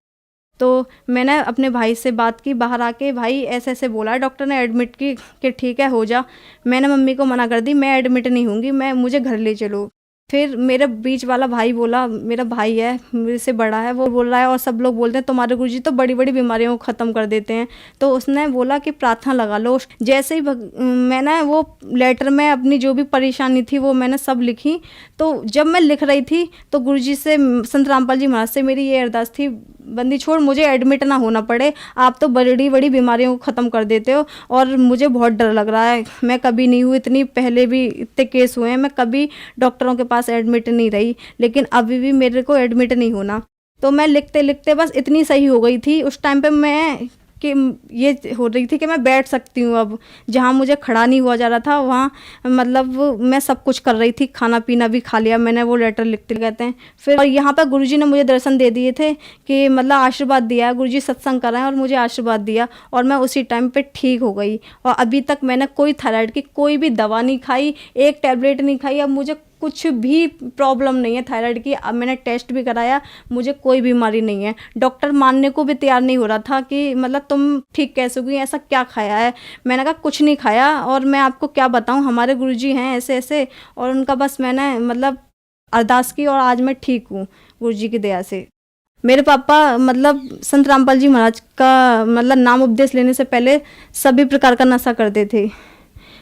तो मैंने अपने भाई से बात की बाहर आके, भाई ऐसे ऐसे बोला डॉक्टर ने एडमिट की कि ठीक है हो जा। मैंने मम्मी को मना कर दी, मैं एडमिट नहीं होंगी, मुझे घर ले चलो। फिर मेरे बीच वाला भाई बोला, मेरा भाई है मेरे से बड़ा है, वो बोल रहा है और सब लोग बोलते हैं तुम्हारे गुरुजी तो बड़ी बड़ी बीमारियों को ख़त्म कर देते हैं। तो उसने बोला कि प्रार्थना लगा लो। जैसे ही मैंने वो लेटर में अपनी जो भी परेशानी थी वो मैंने सब लिखी। तो जब मैं लिख रही थी तो गुरुजी से, संत रामपाल जी महाराज से मेरी ये अरदास थी, बंदी छोड़, मुझे एडमिट ना होना पड़े, आप तो बड़ी बड़ी बीमारियों को ख़त्म कर देते हो और मुझे बहुत डर लग रहा है। मैं कभी नहीं हुई, इतनी पहले भी इतने केस हुए हैं, मैं कभी डॉक्टरों के पास एडमिट नहीं रही, लेकिन अभी भी मेरे को एडमिट नहीं होना। तो मैं लिखते लिखते बस इतनी सही हो गई थी उस टाइम पे मैं कि ये हो रही थी कि मैं बैठ सकती हूँ। अब जहाँ मुझे खड़ा नहीं हुआ जा रहा था वहाँ मतलब मैं सब कुछ कर रही थी, खाना पीना भी खा लिया मैंने, वो लेटर लिखते कहते हैं। फिर और यहाँ पर गुरुजी ने मुझे दर्शन दे दिए थे कि मतलब आशीर्वाद दिया, गुरुजी सत्संग कराएं और मुझे आशीर्वाद दिया और मैं उसी टाइम पे ठीक हो गई। और अभी तक मैंने कोई थायराइड की कोई भी दवा नहीं खाई, एक टैबलेट नहीं खाई, अब मुझे कुछ भी प्रॉब्लम नहीं है थायराइड की। अब मैंने टेस्ट भी कराया, मुझे कोई बीमारी नहीं है। डॉक्टर मानने को भी तैयार नहीं हो रहा था कि मतलब तुम ठीक कैसे हुई, ऐसा क्या खाया है। मैंने कहा कुछ नहीं खाया और मैं आपको क्या बताऊं, हमारे गुरुजी हैं ऐसे ऐसे, और उनका बस मैंने मतलब अरदास की और आज मैं ठीक हूँ गुरुजी की दया से। मेरे पापा मतलब संत रामपाल जी महाराज का मतलब नाम उपदेश लेने से पहले सभी प्रकार का नशा करते थे।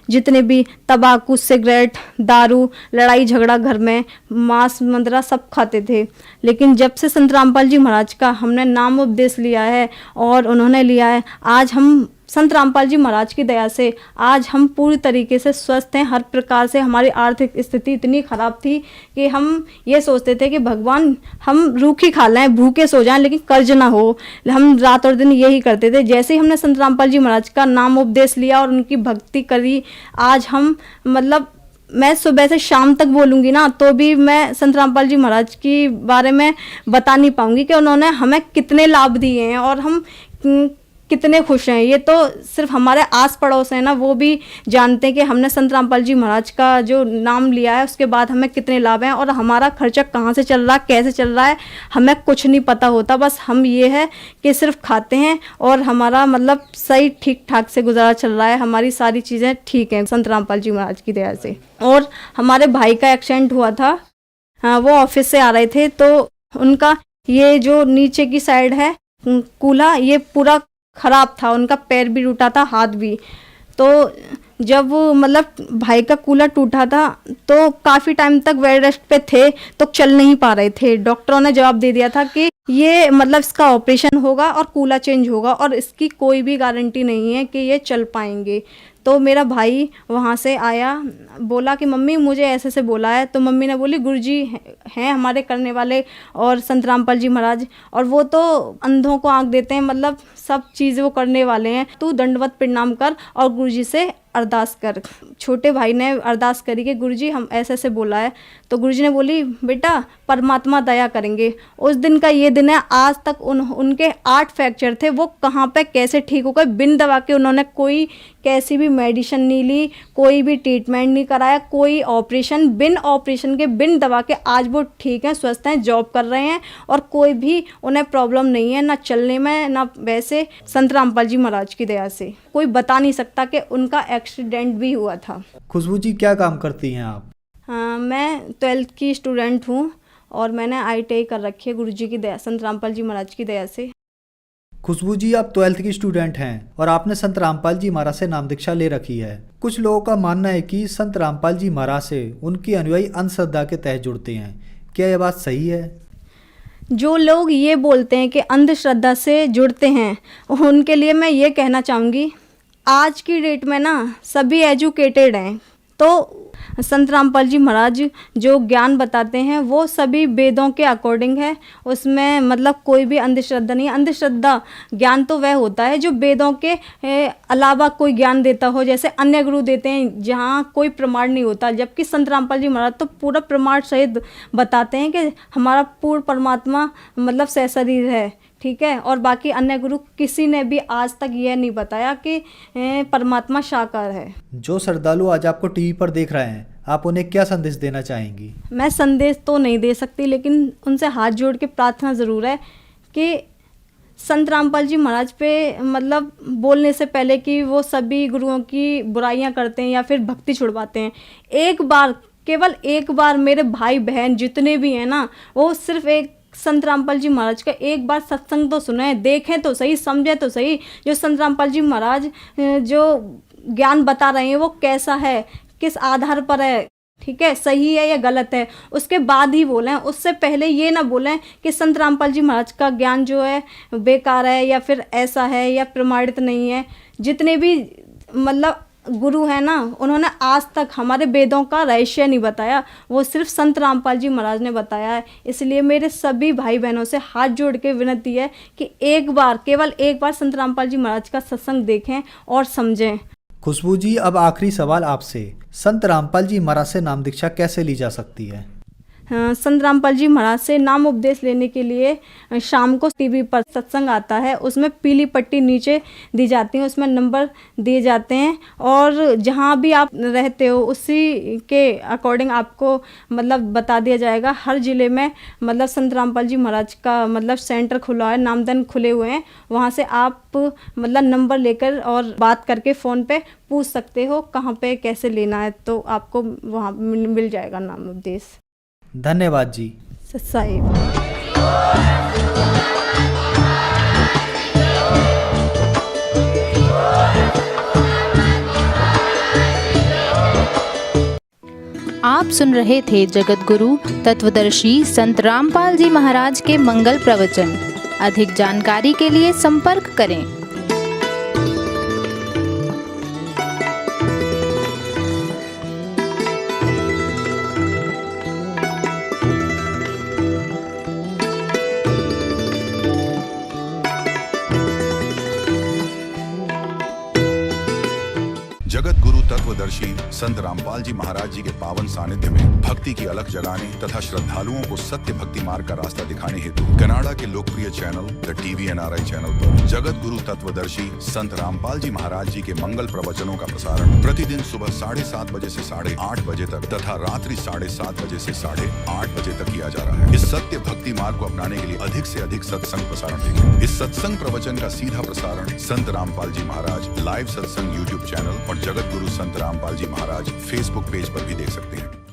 जितने भी तंबाकू, सिगरेट, दारू, लड़ाई झगड़ा घर में, मांस मंदरा सब खाते थे। लेकिन जब से संत रामपाल जी महाराज का हमने नाम उपदेश लिया है और उन्होंने लिया है, आज हम संत रामपाल जी महाराज की दया से आज हम पूरी तरीके से स्वस्थ हैं। हर प्रकार से हमारी आर्थिक स्थिति इतनी ख़राब थी कि हम ये सोचते थे कि भगवान हम रूखी खा लें, भूखे सो जाएं, लेकिन कर्ज ना हो। हम रात और दिन यही करते थे। जैसे ही हमने संत रामपाल जी महाराज का नाम उपदेश लिया और उनकी भक्ति करी, आज हम मतलब मैं सुबह से शाम तक बोलूँगी ना तो भी मैं संत रामपाल जी महाराज के बारे में बता नहीं पाऊँगी कि उन्होंने हमें कितने लाभ दिए हैं और हम कितने खुश हैं। ये तो सिर्फ हमारे आस पड़ोस हैं ना, वो भी जानते हैं कि हमने संत रामपाल जी महाराज का जो नाम लिया है उसके बाद हमें कितने लाभ हैं और हमारा खर्चा कहाँ से चल रहा है, कैसे चल रहा है, हमें कुछ नहीं पता होता। बस हम ये है कि सिर्फ खाते हैं और हमारा मतलब सही ठीक ठाक से गुजारा चल रहा है। हमारी सारी चीज़ें ठीक हैं संत रामपाल जी महाराज की दया से। और हमारे भाई का एक्सीडेंट हुआ था, वो ऑफिस से आ रहे थे तो उनका ये जो नीचे की साइड है कूल्हा, ये पूरा खराब था, उनका पैर भी टूटा था, हाथ भी। तो जब मतलब भाई का कूल्हा टूटा था तो काफ़ी टाइम तक बेड रेस्ट पे थे, तो चल नहीं पा रहे थे। डॉक्टरों ने जवाब दे दिया था कि ये मतलब इसका ऑपरेशन होगा और कूल्हा चेंज होगा और इसकी कोई भी गारंटी नहीं है कि ये चल पाएंगे। तो मेरा भाई वहाँ से आया, बोला कि मम्मी मुझे ऐसे से बोला है। तो मम्मी ने बोली गुरुजी हैं हमारे करने वाले और संत रामपाल जी महाराज, और वो तो अंधों को आँख देते हैं, मतलब सब चीज़ वो करने वाले हैं। तू दंडवत प्रणाम कर और गुरुजी से अरदास कर। छोटे भाई ने अरदास करी कि गुरुजी हम ऐसे ऐसे बोला है। तो गुरुजी ने बोली बेटा परमात्मा दया करेंगे। उस दिन का ये दिन है, आज तक उनके 8 फ्रैक्चर थे, वो कहाँ पे कैसे ठीक हो गए बिन दवा के। उन्होंने कोई कैसी भी मेडिसिन नहीं ली, कोई भी ट्रीटमेंट नहीं कराया, कोई ऑपरेशन, बिन ऑपरेशन के बिन दवा के आज वो ठीक हैं, स्वस्थ हैं, जॉब कर रहे हैं और कोई भी उन्हें प्रॉब्लम नहीं है, ना चलने में ना वैसे। संत रामपाल जी महाराज की दया से कोई बता नहीं सकता कि उनका एक्सीडेंट भी हुआ था। खुशबू जी क्या काम करती हैं आप? मैं 12th की स्टूडेंट हूँ और मैंने ITI कर रखी है गुरुजी की दया, संत रामपाल जी महाराज की दया से। खुशबू जी आप 12th की स्टूडेंट हैं और आपने संत रामपाल जी महाराज से नाम दीक्षा ले रखी है। कुछ लोगों का मानना है कि संत रामपाल जी महाराज से उनकी अनुयायी अंधश्रद्धा के तहत जुड़ते हैं, क्या यह बात सही है? जो लोग ये बोलते हैं कि अंधश्रद्धा से जुड़ते हैं, उनके लिए मैं ये कहना चाहूँगी, आज की डेट में ना सभी एजुकेटेड हैं। तो संत रामपाल जी महाराज जो ज्ञान बताते हैं वो सभी वेदों के अकॉर्डिंग है, उसमें मतलब कोई भी अंधश्रद्धा नहीं है। अंधश्रद्धा ज्ञान तो वह होता है जो वेदों के अलावा कोई ज्ञान देता हो, जैसे अन्य गुरु देते हैं जहाँ कोई प्रमाण नहीं होता। जबकि संत रामपाल जी महाराज तो पूरा प्रमाण सहित बताते हैं कि हमारा पूर्ण परमात्मा मतलब सहशरीर है, ठीक है। और बाकी अन्य गुरु किसी ने भी आज तक यह नहीं बताया कि परमात्मा साकार है। जो श्रद्धालु आज आपको टीवी पर देख रहे हैं, आप उन्हें क्या संदेश देना चाहेंगी? मैं संदेश तो नहीं दे सकती, लेकिन उनसे हाथ जोड़ के प्रार्थना ज़रूर है कि संत रामपाल जी महाराज पे मतलब बोलने से पहले कि वो सभी गुरुओं की बुराइयां करते हैं या फिर भक्ति छुड़वाते हैं, एक बार, केवल एक बार मेरे भाई बहन जितने भी हैं ना, वो सिर्फ एक संत रामपाल जी महाराज का एक बार सत्संग तो सुने, देखें तो सही, समझे तो सही। जो संत रामपाल जी महाराज जो ज्ञान बता रहे हैं वो कैसा है, किस आधार पर है, ठीक है, सही है या गलत है, उसके बाद ही बोलें। उससे पहले ये ना बोलें कि संत रामपाल जी महाराज का ज्ञान जो है बेकार है या फिर ऐसा है या प्रमाणित नहीं है। जितने भी मतलब गुरु है ना, उन्होंने आज तक हमारे वेदों का रहस्य नहीं बताया, वो सिर्फ संत रामपाल जी महाराज ने बताया है। इसलिए मेरे सभी भाई बहनों से हाथ जोड़ के विनती है कि एक बार, केवल एक बार संत रामपाल जी महाराज का सत्संग देखें और समझें। खुशबू जी अब आखिरी सवाल आपसे, संत रामपाल जी महाराज से नाम दीक्षा कैसे ली जा सकती है? संत रामपाल जी महाराज से नाम उपदेश लेने के लिए शाम को टीवी पर सत्संग आता है, उसमें पीली पट्टी नीचे दी जाती है, उसमें नंबर दिए जाते हैं और जहाँ भी आप रहते हो उसी के अकॉर्डिंग आपको मतलब बता दिया जाएगा। हर ज़िले में मतलब संत रामपाल जी महाराज का मतलब सेंटर खुला है, नामदन खुले हुए हैं, वहाँ से आप मतलब नंबर लेकर और बात करके फ़ोन पे पूछ सकते हो कहाँ पे कैसे लेना है, तो आपको वहाँ मिल जाएगा नाम उपदेश। धन्यवाद जी। साहिब। आप सुन रहे थे जगत गुरु तत्वदर्शी संत रामपाल जी महाराज के मंगल प्रवचन। अधिक जानकारी के लिए संपर्क करें। जगत गुरु तत्वदर्शी संत रामपाल जी महाराज जी के पावन सानिध्य में भक्ति की अलख जगाने तथा श्रद्धालुओं को सत्य भक्ति मार्ग का रास्ता दिखाने हेतु कनाडा के लोकप्रिय चैनल द TVNRI चैनल पर जगत गुरु तत्वदर्शी संत रामपाल जी महाराज जी के मंगल प्रवचनों का प्रसारण प्रतिदिन सुबह 7:30 बजे से 8:30 बजे तक तथा रात्रि 7:30 बजे से 8:30 बजे तक किया जा रहा है। इस सत्य भक्ति मार्ग को अपनाने के लिए अधिक से अधिक सत्संग प्रसारण देखें। इस सत्संग प्रवचन का सीधा प्रसारण संत रामपाल जी महाराज लाइव सत्संग YouTube चैनल और जगत गुरु संत रामपाल जी महाराज फेसबुक पेज पर भी देख सकते हैं।